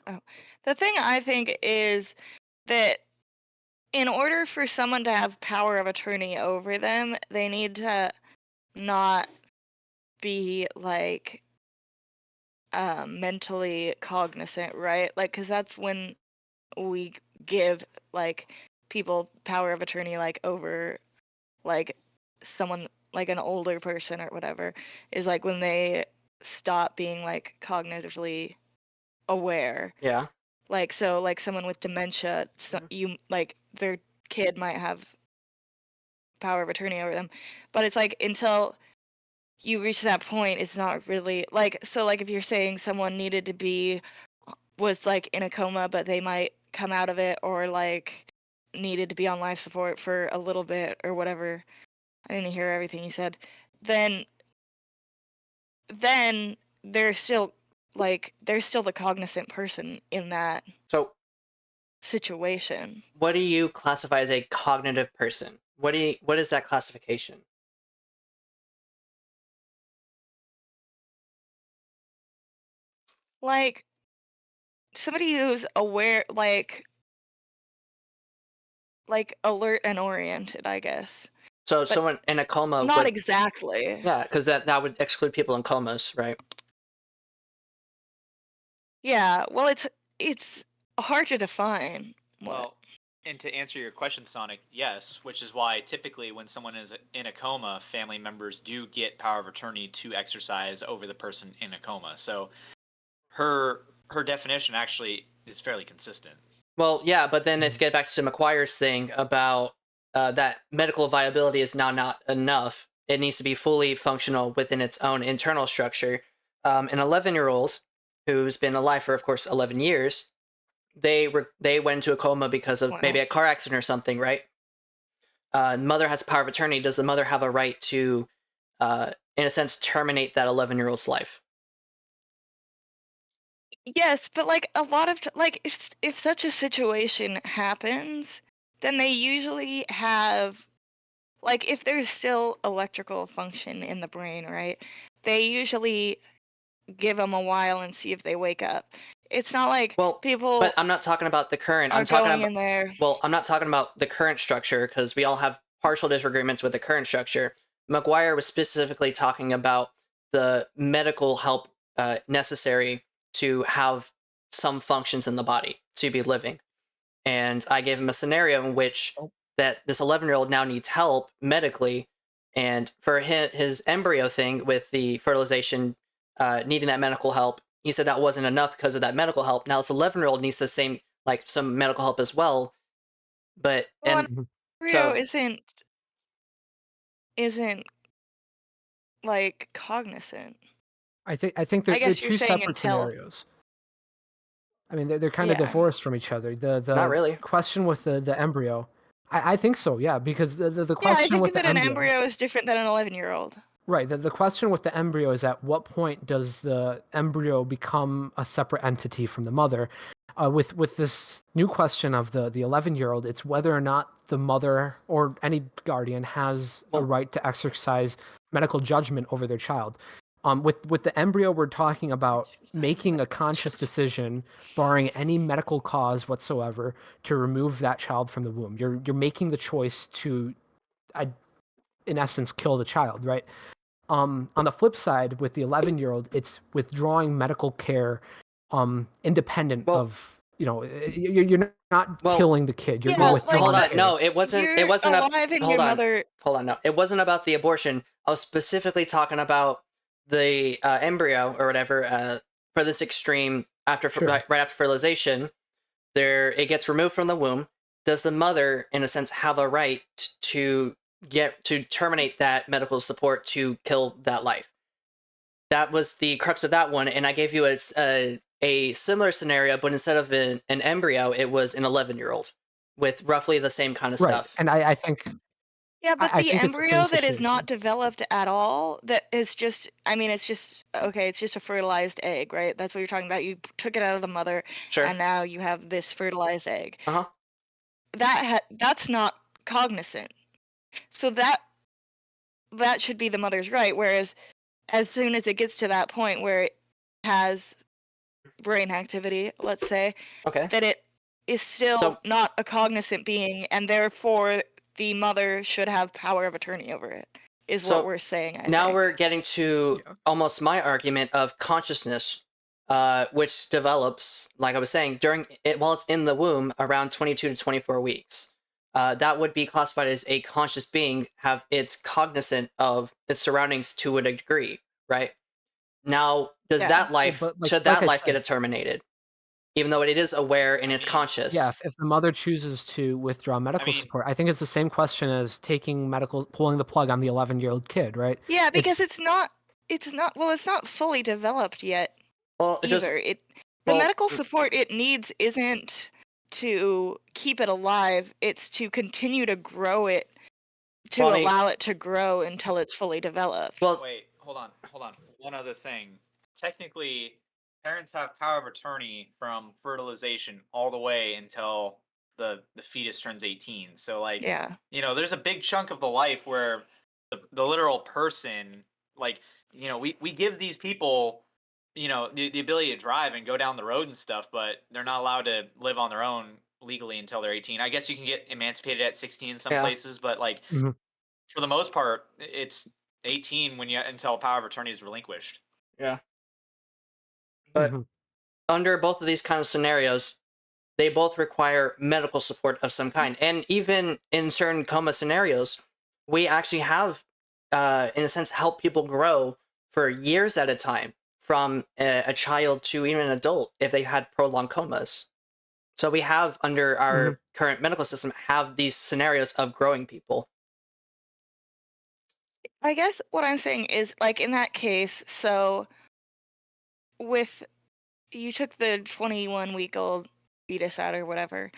oh, the thing I think is that in order for someone to have power of attorney over them, they need to not be like mentally cognizant, right? Like, because that's when we give like people power of attorney like over like someone like an older person or whatever is like when they stop being like cognitively aware. Yeah. Like so like someone with dementia, so Mhm. you like their kid might have power of attorney over them, but it's like until you reach that point, it's not really like so like if you're saying someone needed to be was like in a coma, but they might come out of it or like needed to be on life support for a little bit or whatever. I didn't hear everything you said. Then then there's still the cognizant person in that So, situation. what do you classify as a cognitive person? What is that classification? Like somebody who's aware like like alert and oriented, I guess. So But someone in a coma not would, exactly. yeah, because that would exclude people in comas, right? Yeah, well, it's hard to define what. Well, and to answer your question, Sonic, yes, which is why typically when someone is in a coma, family members do get power of attorney to exercise over the person in a coma. So her definition actually is fairly consistent. Well, yeah, but then let's get back to McGuire's thing about that medical viability is now not enough. It needs to be fully functional within its own internal structure. An 11-year-old who's been alive for, of course, 11 years, they went into a coma because of Wow. maybe a car accident or something, right? Mother has a power of attorney. Does the mother have a right to, in a sense, terminate that 11-year-old's life? Yes, but like a lot of like if such a situation happens, then they usually have like if there's still electrical function in the brain, right? They usually give them a while and see if they wake up. It's not like Well, people but I'm not talking about the current. are I'm talking going about, in there. well, I'm not talking about the current structure because we all have partial disagreements with the current structure. McGuire was specifically talking about the medical help necessary to have some functions in the body to be living. And I gave him a scenario in which that this 11-year-old now needs help medically, and for his embryo thing with the fertilization needing that medical help, he said that wasn't enough because of that medical help. Now this 11-year-old needs the same, like, some medical help as well. But Well, and an embryo so isn't like cognizant. I think I they're guess you're two saying separate until. scenarios. I mean, they're kind of Yeah. divorced from each other. The not really. question with the embryo, I think so, yeah, because the Yeah, I question with think the that an embryo, embryo is different than an 11-year-old. right? The question with the embryo is at what point does the embryo become a separate entity from the mother? With this new question of the 11-year-old, it's whether or not the mother or any guardian has a Well- right to exercise medical judgment over their child. With the embryo, we're talking about making a conscious decision, barring any medical cause whatsoever, to remove that child from the womb. You're making the choice to, in essence, kill the child, right? On the flip side, with the 11-year-old, it's withdrawing medical care, independent Well- of, you're not Well- killing the kid. You're Yeah, withdrawing Hold on. care. No, it wasn't. You're It wasn't. alive and Hold your on. mother. Hold on. No, it wasn't about the abortion. I was specifically talking about the embryo or whatever. For this extreme, after Sure. right after fertilization, it gets removed from the womb. Does the mother, in a sense, have a right to terminate that medical support to kill that life? That was the crux of that one, and I gave you a similar scenario, but instead of an embryo, it was an 11-year-old with roughly the same kind of Right. stuff. And I think Yeah, but I the think it's the same embryo that is situation. not developed at all, that is just, I mean, it's just, okay, it's just a fertilized egg, right? That's what you're talking about. You took it out of the mother, Sure. and now you have this fertilized egg. Uh-huh. That's not cognizant. So that should be the mother's right, whereas as soon as it gets to that point where it has brain activity, let's say, Okay. that it is still So- not a cognizant being, and therefore the mother should have power of attorney over it, is So, what we're saying. I Now think. we're getting to Yeah. almost my argument of consciousness, which develops, like I was saying, during it while it's in the womb, around 22 to 24 weeks. That would be classified as a conscious being, have it's cognizant of its surroundings to a degree, right? Now, does Yeah. that life But should like that I life said, get terminated, even though it is aware and it's conscious? yeah, if the mother chooses to withdraw medical mean- support, I think it's the same question as pulling the plug on the 11-year-old kid, right? Yeah, It's- because it's not. Well, it's not fully developed yet Well, it just either. The well, medical support it needs isn't to keep it alive. It's to continue to grow it, to Well, I mean- allow it to grow until it's fully developed. well, Wait, hold on. One other thing. Technically, parents have power of attorney from fertilization all the way until the fetus turns 18. So like, Yeah. there's a big chunk of the life where the literal person, like, we give these people, the ability to drive and go down the road and stuff, but they're not allowed to live on their own legally until they're 18. I guess you can get emancipated at 16 in some Yeah. places, but like Mhm. for the most part, it's 18 when you until power of attorney is relinquished. Yeah. But Mhm. under both of these kind of scenarios, they both require medical support of some kind. And even in certain coma scenarios, we actually have, in a sense, help people grow for years at a time, from a child to even an adult if they had prolonged comas. So we have, under our Mhm. current medical system, have these scenarios of growing people. I guess what I'm saying is, like, in that case, so with you took the 21-week-old fetus out or whatever,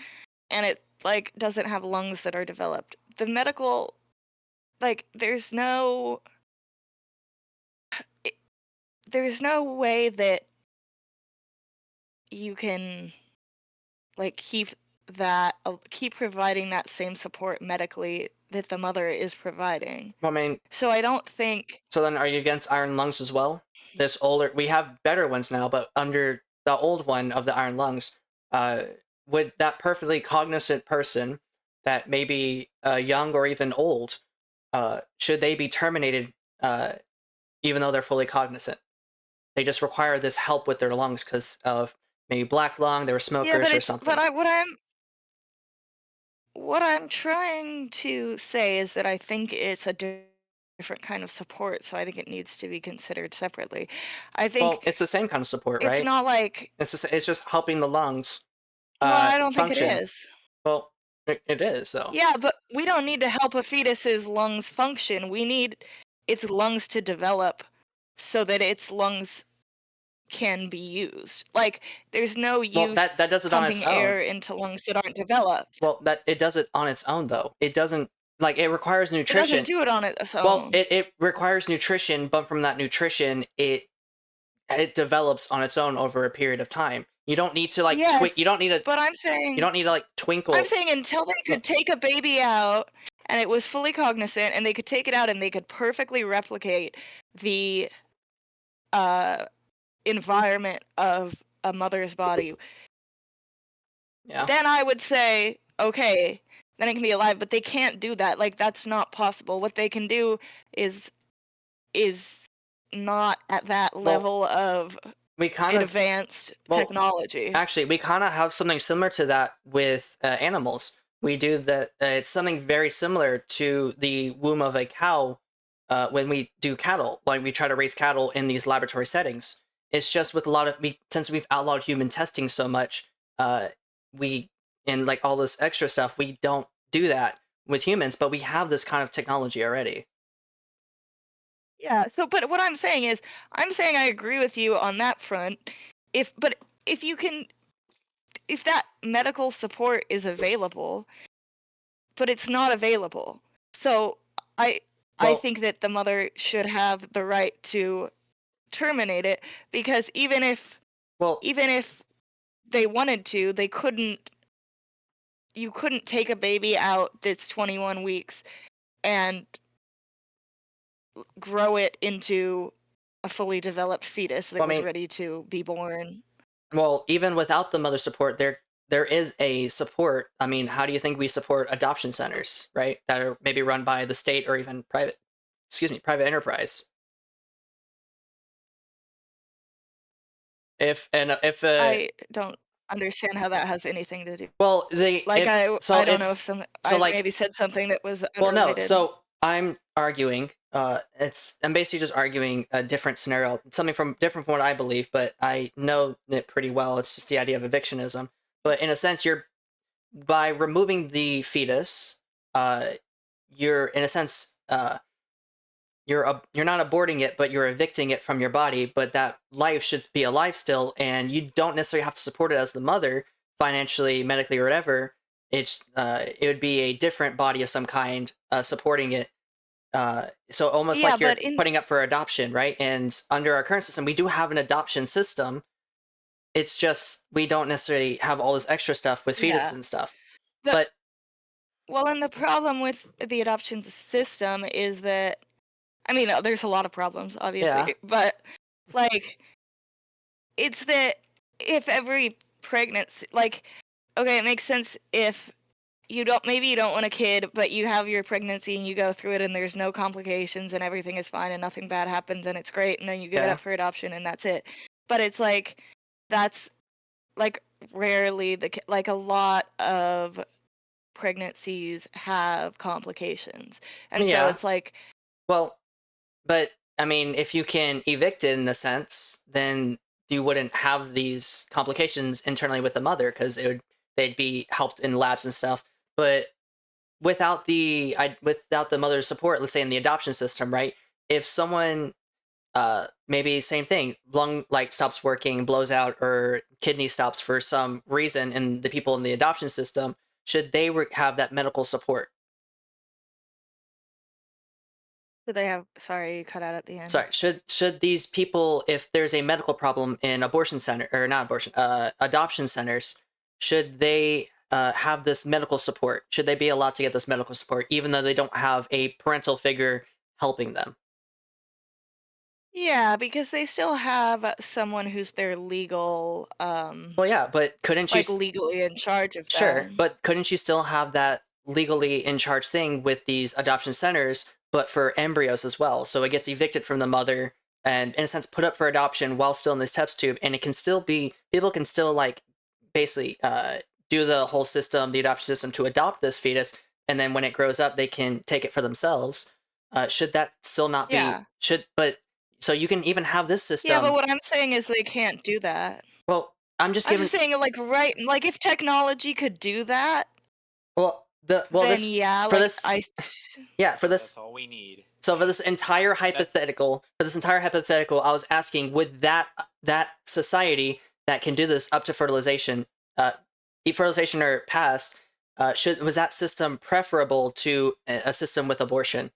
and it like doesn't have lungs that are developed. The medical, like, there's no way that you can like keep providing that same support medically that the mother is providing. I mean, So I don't think. so then are you against iron lungs as well? This older, we have better ones now, but under the old one of the iron lungs, uh, would that perfectly cognizant person that may be young or even old, should they be terminated even though they're fully cognizant? They just require this help with their lungs because of maybe black lung, they were Yeah, smokers but or it's something. but what I'm trying to say is that I think it's a different kind of support, so I think it needs to be considered separately. I Well, think it's the same kind of support, it's right? not like. It's just helping the lungs Well, I don't think it function. is. Well, it is though. Yeah, but we don't need to help a fetus's lungs function. We need its lungs to develop so that its lungs can be used. Like, there's no Well, use that does it on its pumping own. air into lungs that aren't developed. Well, that it does it on its own though. It doesn't, like, it requires It doesn't nutrition. do it on its Well, own. it requires nutrition, but from that nutrition, it develops on its own over a period of time. You don't need to like Yes, you don't need to but like I'm twinkle. saying until they could take a baby out and it was fully cognizant and they could take it out and they could perfectly replicate the environment of a mother's body, Yeah. then I would say, okay, then it can be alive, but they can't do that. Like, that's not possible. What they can do is not at that Well, level of we kind of advanced well, technology. actually, we kind of have something similar to that with animals. We do that. It's something very similar to the womb of a cow when we do cattle. Like we try to raise cattle in these laboratory settings. It's just with a lot of since we've outlawed human testing so much, we and like all this extra stuff, we don't do that with humans. But we have this kind of technology already. Yeah. So, but what I'm saying is, I'm saying I agree with you on that front. But if you can, if that medical support is available, but it's not available, so I Well, think that the mother should have the right to terminate it, because well, even if they wanted to, they couldn't. You couldn't take a baby out that's 21 weeks and grow it into a fully developed fetus that I was mean, ready to be born. well, even without the mother support, there is a support. I mean, how do you think we support adoption centers, right? That are maybe run by the state or even private enterprise. If I don't understand how that has anything to do. well, they Like, if I don't know it's if so I like maybe said something that was well no unrelated. so I'm arguing I'm basically just arguing a different scenario, something from different from what I believe, but I know it pretty well. It's just the idea of evictionism. But in a sense, you're by removing the fetus, uh, you're in a sense you're not aborting it, but you're evicting it from your body. But that life should be alive still, and you don't necessarily have to support it as the mother financially, medically, or whatever. It would be a different body of some kind supporting it. So almost Yeah, like you're but in putting up for adoption, right? And under our current system, we do have an adoption system. It's just we don't necessarily have all this extra stuff with fetuses yeah. and stuff. The But Well, and the problem with the adoption system is that, I mean, there's a lot of problems, obviously, yeah, but like, it's that if every pregnancy, like, okay, it makes sense if you don't want a kid, but you have your pregnancy and you go through it and there's no complications and everything is fine and nothing bad happens and it's great and then you give it Yeah. up for adoption and that's it. But it's like that's like rarely like a lot of pregnancies have complications. And so Yeah. it's like Well, but I mean, if you can evict it in a sense, then you wouldn't have these complications internally with the mother because they'd be helped in labs and stuff. But without the mother's support, let's say in the adoption system, right? If someone maybe same thing, lung like stops working, blows out, or kidney stops for some reason, and the people in the adoption system, should they have that medical support? do they have sorry, you cut out at the end. Sorry, should these people, if there's a medical problem in abortion center or not abortion, adoption centers, should they have this medical support? Should they be allowed to get this medical support even though they don't have a parental figure helping them? Yeah, because they still have someone who's their legal Well, yeah, but couldn't you? like legally in charge of Sure, them. but couldn't you still have that legally in charge thing with these adoption centers, but for embryos as well? So it gets evicted from the mother and, in a sense, put up for adoption while still in this test tube, and it can still be people can still like basically do the whole system, the adoption system, to adopt this fetus, and then when it grows up, they can take it for themselves. Should that still not be Yeah. but so you can even have this system? Yeah, but what I'm saying is they can't do that. Well, I'm just I'm giving. just saying, like, right, like if technology could do that, Well, then this yeah, for like this yeah for That's this all we need. so for this entire hypothetical, I was asking, would that society that can do this up to fertilization, fertilization or past, was that system preferable to a system with abortion?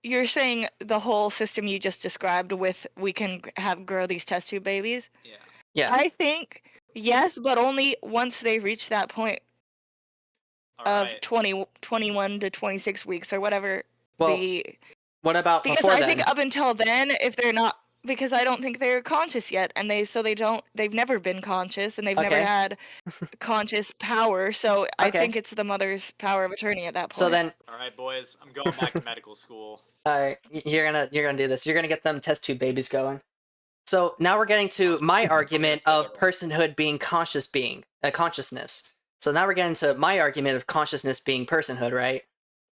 You're saying the whole system you just described with we can have grow these test tube babies? Yeah. Yeah. I think yes, but only once they reach that point All of right. 21 to 26 weeks or whatever Well, the what about because before I then? think up until then, if they're not, because I don't think they're conscious yet, and they've never been conscious, and they've never Okay. had conscious power. So I Okay. think it's the mother's power of attorney at that point. So then, All right, boys, I'm going back to medical school. all right, you're gonna do this. You're gonna get them test tube babies going. So now we're getting to my argument of personhood being consciousness. So now we're getting to my argument of consciousness being personhood, right?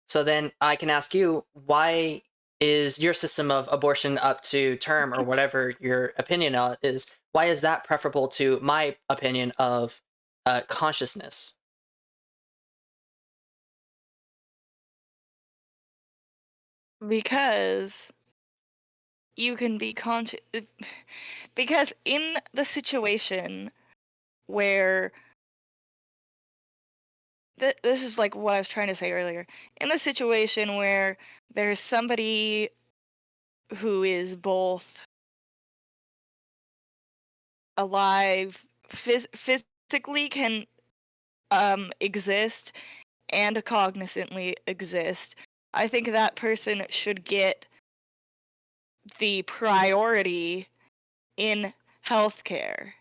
So then I can ask you, why is your system of abortion up to term or whatever your opinion is? Why is that preferable to my opinion of consciousness? Because you can be conscious. Because in the situation where this is like what I was trying to say earlier. In the situation where there's somebody who is both alive, physically can exist and cognizantly exist, I think that person should get the priority in healthcare.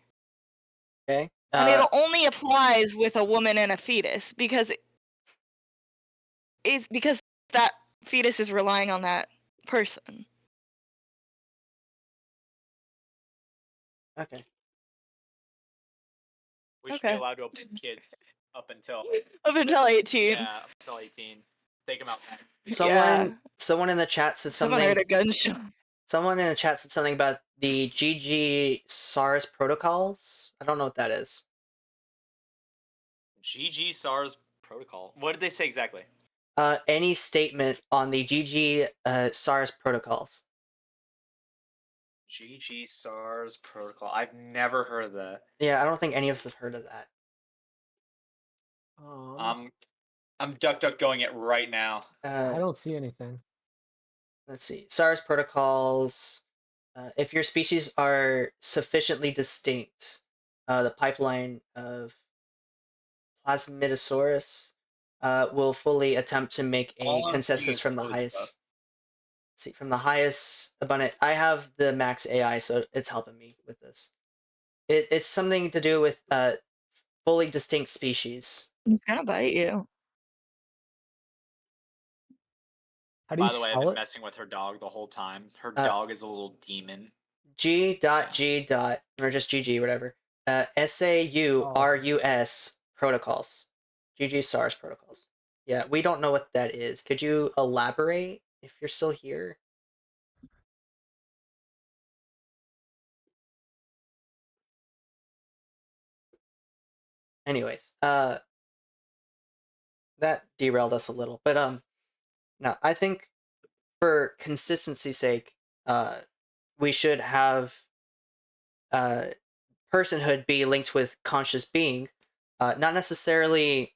Okay. And it only applies with a woman and a fetus because it's because that fetus is relying on that person. Okay. We should Okay. be allowed to adopt kids up until Up until 18. yeah, up until 18. Take them out. Someone in the chat said Someone something. heard a gunshot. Someone in the chat said something about the GG SARS protocols. I don't know what that is. GG SARS protocol. What did they say exactly? Any statement on the GG SARS protocols? GG SARS protocol. I've never heard of that. Yeah, I don't think any of us have heard of that. I'm duck going it right now. I don't see anything. Let's see. SARS protocols. If your species are sufficiently distinct, the pipeline of Plasmidosaurus will fully attempt to make a All I'm consensus seeing is from the code highest. stuff. See, from the highest abundant. I have the max AI, so it's helping me with this. It's something to do with fully distinct species. It's gonna bite you. How do you By the way, I've spell been it? messing with her dog the whole time. Her Uh, dog is a little demon. G.G. Or just GG, whatever. SAURUS protocols. GG SARS protocols. Yeah, we don't know what that is. Could you elaborate if you're still here? Anyways, that derailed us a little, but no, I think for consistency's sake, we should have personhood be linked with conscious being, not necessarily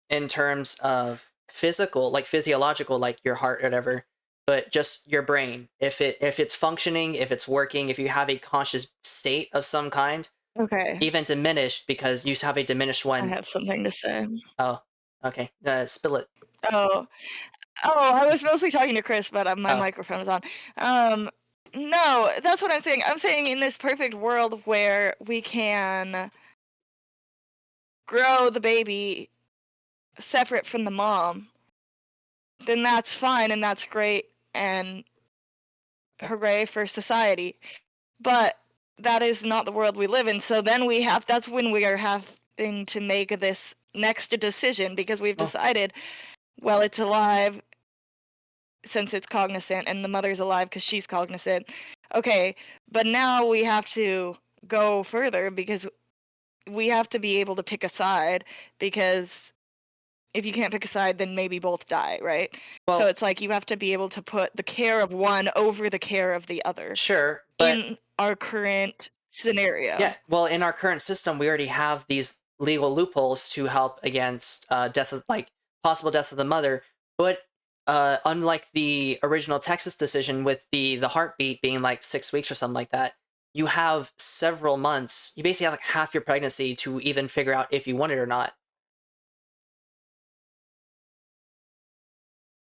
in terms of physical, like physiological, like your heart or whatever, but just your brain. If it's functioning, if it's working, if you have a conscious state of some kind, Okay, even diminished, because you have a diminished I one. have something to say. Oh, okay. Spill it. Oh, I was mostly talking to Chris, but my Oh. microphone is on. No, that's what I'm saying. I'm saying in this perfect world where we can grow the baby separate from the mom, then that's fine and that's great and hooray for society. But that is not the world we live in. So then that's when we are having to make this next decision because we've Oh. decided, well, it's alive since it's cognizant and the mother's alive because she's cognizant. Okay, but now we have to go further because we have to be able to pick a side because if you can't pick a side, then maybe both die, right? Well, So it's like you have to be able to put the care of one over the care of the other sure, but in our current scenario. yeah, well, in our current system, we already have these legal loopholes to help against death of, like, possible death of the mother. But unlike the original Texas decision with the heartbeat being like 6 weeks or something like that, you have several months. You basically have like half your pregnancy to even figure out if you want it or not.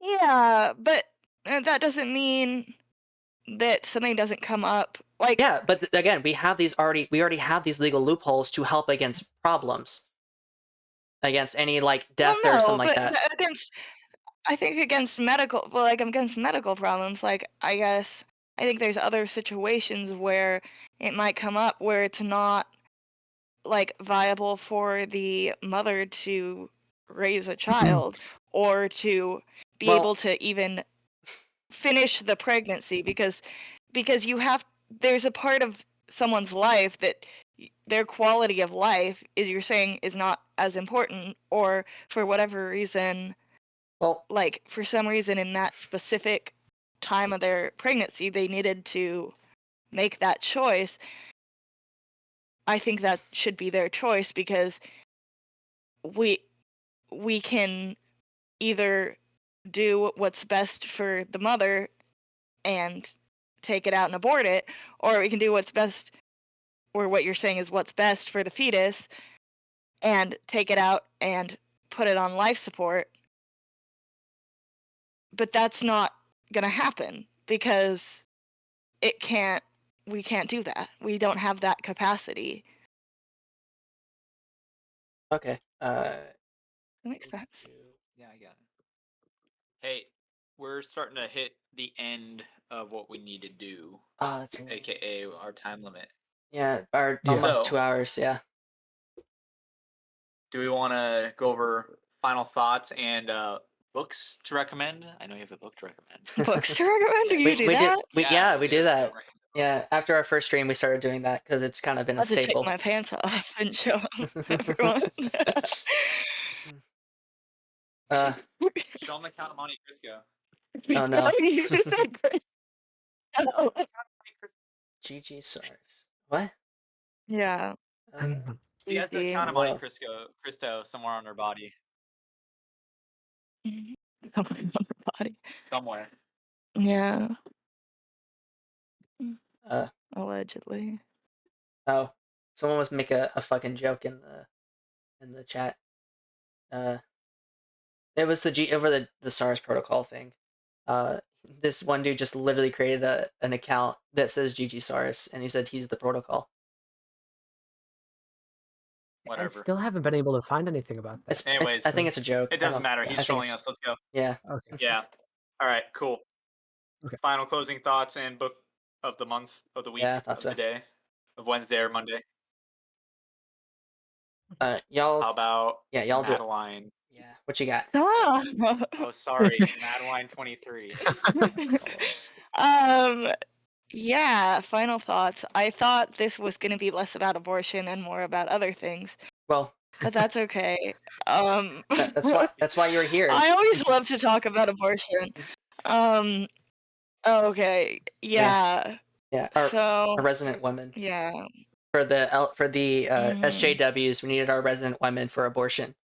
Yeah, but that doesn't mean that something doesn't come up. Like, Yeah, but again, we already have these legal loopholes to help against problems, against any like well, death or no, something like but that. against, I think against medical, well, like against medical problems, like I guess I think there's other situations where it might come up where it's not like viable for the mother to raise a child or to be Well, able to even finish the pregnancy because you have there's a part of someone's life that their quality of life is you're saying is not as important or for whatever reason well, like for some reason in that specific time of their pregnancy they needed to make that choice. I think that should be their choice because we we can either do what's best for the mother and take it out and abort it, or we can do what's best, or what you're saying is what's best for the fetus and take it out and put it on life support. But that's not going to happen because we can't do that. We don't have that capacity. okay. That makes sense. Yeah, I got it. Hey, we're starting to hit the end of what we need to do, Oh, that's aka our time limit. yeah, or Yeah. almost So- 2 hours. Yeah. Do we want to go over final thoughts and books to recommend? I know you have a book to recommend. Books to recommend? Do you do that? We do that. Yeah, after our first stream, we started doing that because it's kind of been a I'll just take staple. my pants off and show everyone. Show them the Count of Monte Cristo. Oh no. You said great. Oh. GG SARS. What? Yeah. She has the GG. Count of Monte Whoa. Cristo somewhere on her body. Somewhere on her body. Somewhere. Yeah. Uh Allegedly. oh. Someone was making a fucking joke in the chat. It was over the SARS protocol thing. This one dude just literally created an account that says GG SARS, and he said he's the protocol. Whatever. still haven't been able to find anything about that. Anyways, I think it's a joke. It doesn't matter. I He's think trolling it's- us. Let's go. Yeah. Okay. Yeah. All right. Cool. Okay. Final closing thoughts and book of the month, of the week, Yeah, I thought of so. the day, of Wednesday or Monday. Y'all. How about Yeah, y'all do it. Madeline? Yeah. What you got? Oh, sorry, Madeline 23. Yeah, final thoughts. I thought this was going to be less about abortion and more about other things, Well, but that's okay. that's why you're here. I always love to talk about abortion. Okay. Yeah. Yeah. Our So, resident women yeah. for the Mhm. SJWs. We needed our resident women for abortion.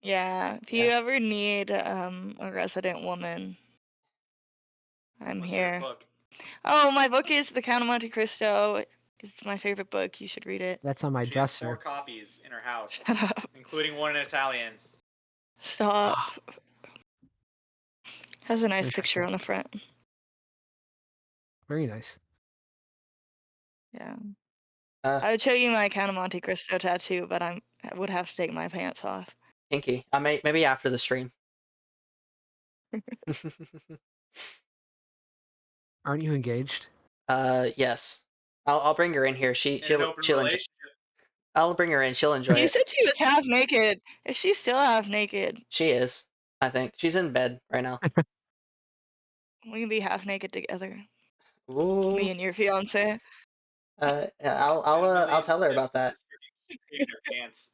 Yeah. If you ever need a resident woman, I'm What's your here. book? Oh, my book is The Count of Monte Cristo. It's my favorite book. You should read it. That's on my She has 4 dresser. copies in her house, Shut up. including one in Italian. Stop. Has a nice picture Interesting. on the front. Very nice. Yeah. Uh, I would show you my Count of Monte Cristo tattoo, but I would have to take my pants off. kinky. I may maybe after the stream. Aren't you engaged? Yes. I'll bring her in here. In an She'll open enjoy. relationship. I'll bring her in. She'll enjoy You it. said she was half naked. Is she still half naked? She is. I think she's in bed right now. We can be half naked together. Ooh. Me and your fiance. Yeah, I'll tell her about that. In her pants.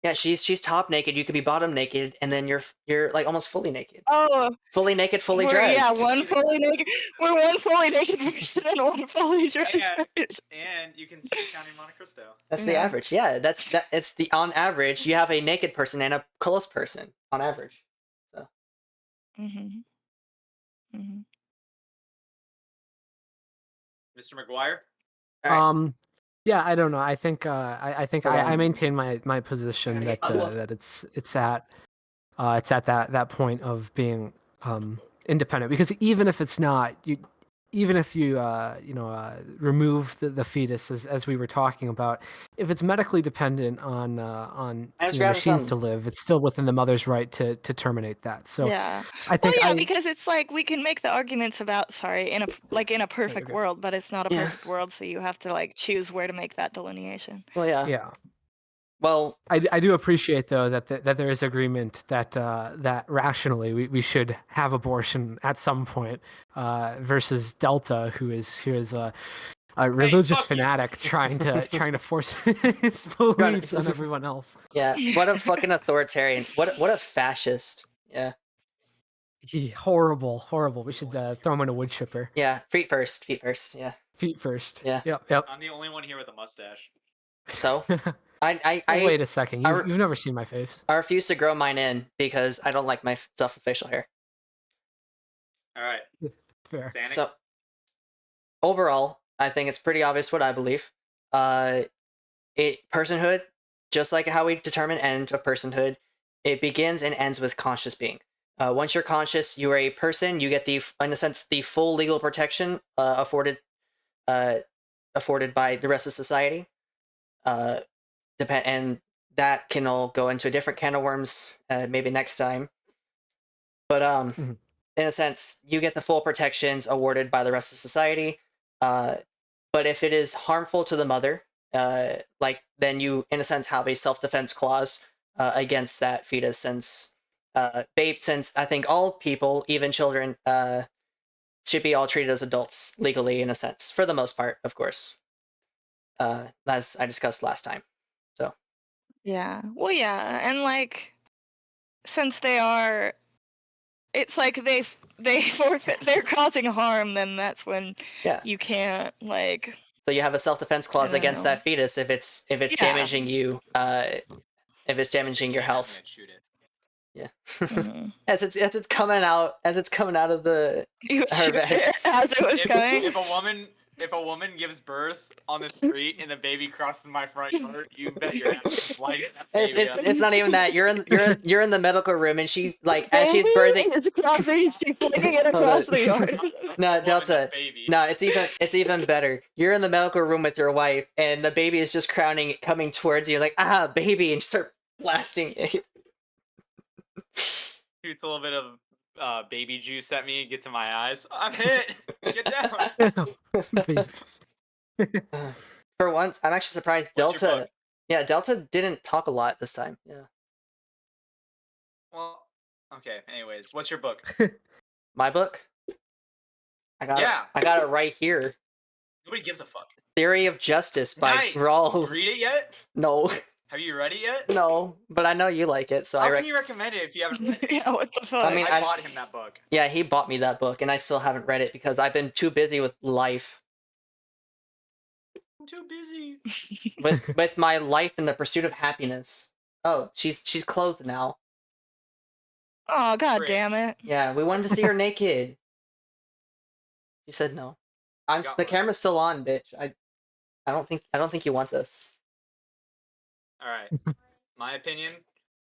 Yeah, she's top naked. You could be bottom naked, and then you're like almost fully naked. Oh, Fully naked, fully we're, dressed. yeah, one fully naked. We're one fully naked person and one fully dressed person. And you can see Counting Monte Cristo. That's the Yeah. average. Yeah, it's the on average. You have a naked person and a clothed person on average. So Mhm. Mhm. Mr. McGuire? All right. Yeah, I don't know. I think I think Hold I on. maintain my position that that it's at that point of being independent, because even if it's not, even if you remove the fetus, as we were talking about, if it's medically dependent on I was you know, grabbing machines some. to live, it's still within the mother's right to terminate that. So Yeah. I think Well, yeah, because it's like we can make the arguments about in a perfect Okay. world, but it's not a Yeah. perfect world, so you have to like choose where to make that delineation. Well, yeah. yeah. Well, I do appreciate though that there is agreement that that rationally we should have abortion at some point, versus Delta, who is a religious fuck you. fanatic trying to force his beliefs on everyone else. yeah. What a fucking authoritarian. What a fascist. Yeah. Horrible. We should throw him in a wood chipper. Yeah. Feet first. Yeah. Feet first. Yeah. Yep. I'm the only one here with a mustache. So I Wait a second. I- You've never seen my face. I refuse to grow mine in because I don't like myself with facial hair. All right. Fair. Sanic? So overall, I think it's pretty obvious what I believe. Personhood, just like how we determine end of personhood, it begins and ends with conscious being. Once you're conscious, you are a person. You get in a sense, the full legal protection afforded by the rest of society. And that can all go into a different can of worms, maybe next time. But Mhm. in a sense, you get the full protections awarded by the rest of society. But if it is harmful to the mother, then you, in a sense, have a self-defense clause against that fetus, since I think all people, even children, should be all treated as adults legally, in a sense, for the most part, of course, as I discussed last time. So Yeah. Well, yeah, and like since it's like they forfeit, they're causing harm, then that's when yeah. you can't like. So you have a self-defense clause I don't against know. that fetus if it's Yeah. damaging you, if it's damaging your Yeah, I'm health. gonna shoot it. Yeah. Mhm. as it's coming out of the You her shoot veg. it as it was going. If a woman gives birth on the street and the baby crosses my front yard, you bet your ass light that baby up. It's not even that. You're in the medical room, and she, like, as she's birthing. Baby is crossing, she's flinging it across the yard. No, woman Delta. than baby. No, it's even better. You're in the medical room with your wife, and the baby is just coming towards you. You're like, baby, and you start blasting it. Shoots a little bit of baby juice at me, gets in my eyes. I'm hit. Get down. For once, I'm actually surprised What's your Delta. book? Yeah, Delta didn't talk a lot this time. Yeah. Well, okay. Anyways, what's your book? My book. I got Yeah. it. I got it right here. Nobody gives a fuck. Theory of Justice by Nice. Rawls. Read it yet? No, Have you read it yet? no, but I know you like it, so How I can you recommend it if you haven't read it? Yeah, what the fuck? I mean, I bought him that book. Yeah, he bought me that book, and I still haven't read it because I've been too busy with life, I'm too busy. with my life in the pursuit of happiness. Oh, she's clothed now. Oh, god Great. damn it. Yeah, we wanted to see her naked. She said no. Got The one. camera's still on, bitch. I don't think you want this. All right. My opinion.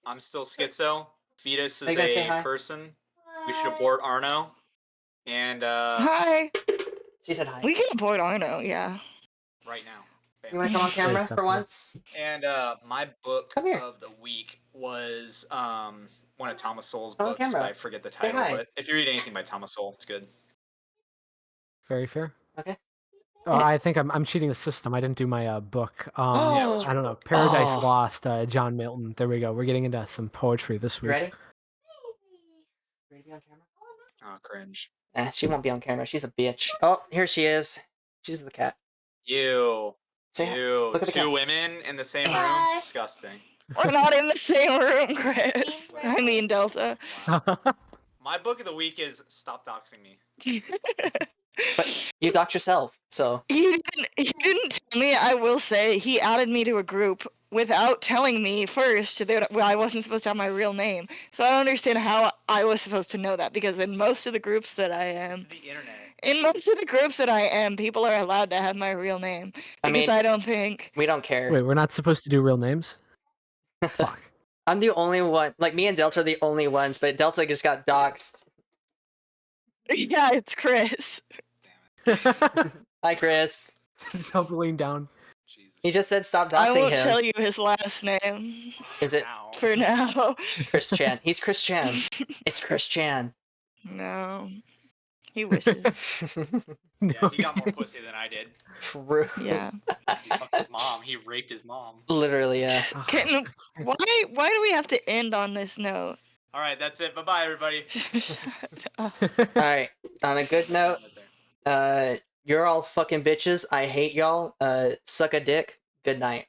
I'm still schizo. Fetus Are is you gonna say a hi? person. We should abort Arno. And Hi. She said hi. We can abort Arno, yeah. right now. Bam. You want to come on camera for acceptable. once? And my book Come here. of the week was one of Thomas Sowell's Come on books, but camera. I forget the Say title. hi. But if you read anything by Thomas Sowell, it's good. Very fair. Okay. Oh, I think I'm cheating the system. I didn't do my book. Yeah, what's I your don't know. book? Paradise Oh. Lost, John Milton. There we go. We're getting into some poetry this You week. ready? Ready to be on camera? Oh, cringe. She won't be on camera. She's a bitch. Oh, here she is. She's the cat. Ew. Say hi. Ew. Look at the Two cat. women in the same room? Hi. Disgusting. We're not in the same room, Chris. Beans I ready? mean, Delta. Wow. My book of the week is Stop Doxing Me. But you dox yourself, so He didn't tell me. I will say he added me to a group without telling me first that I wasn't supposed to have my real name. So I don't understand how I was supposed to know that, because in most of the groups that I It's am, the internet. in most of the groups that I am, people are allowed to have my real name. I Because mean- I don't think. we don't care. Wait, we're not supposed to do real names? Fuck. I'm the only one. Like, me and Delta are the only ones, but Delta just got doxxed. Yeah, it's Chris. Hi, Chris. Just help lean down. Jesus. He just said stop I doxing won't him. tell you his last name Is it Ow. for now. Chris Chan? He's Chris Chan. It's Chris Chan. No. He wishes. Yeah, he got more pussy than I did. True. Yeah. He fucked his mom. He raped his mom. Literally, yeah. Why do we have to end on this note? All right, that's it. Bye bye, everybody. Alright, on a good note, you're all fucking bitches. I hate y'all. Suck a dick. Good night.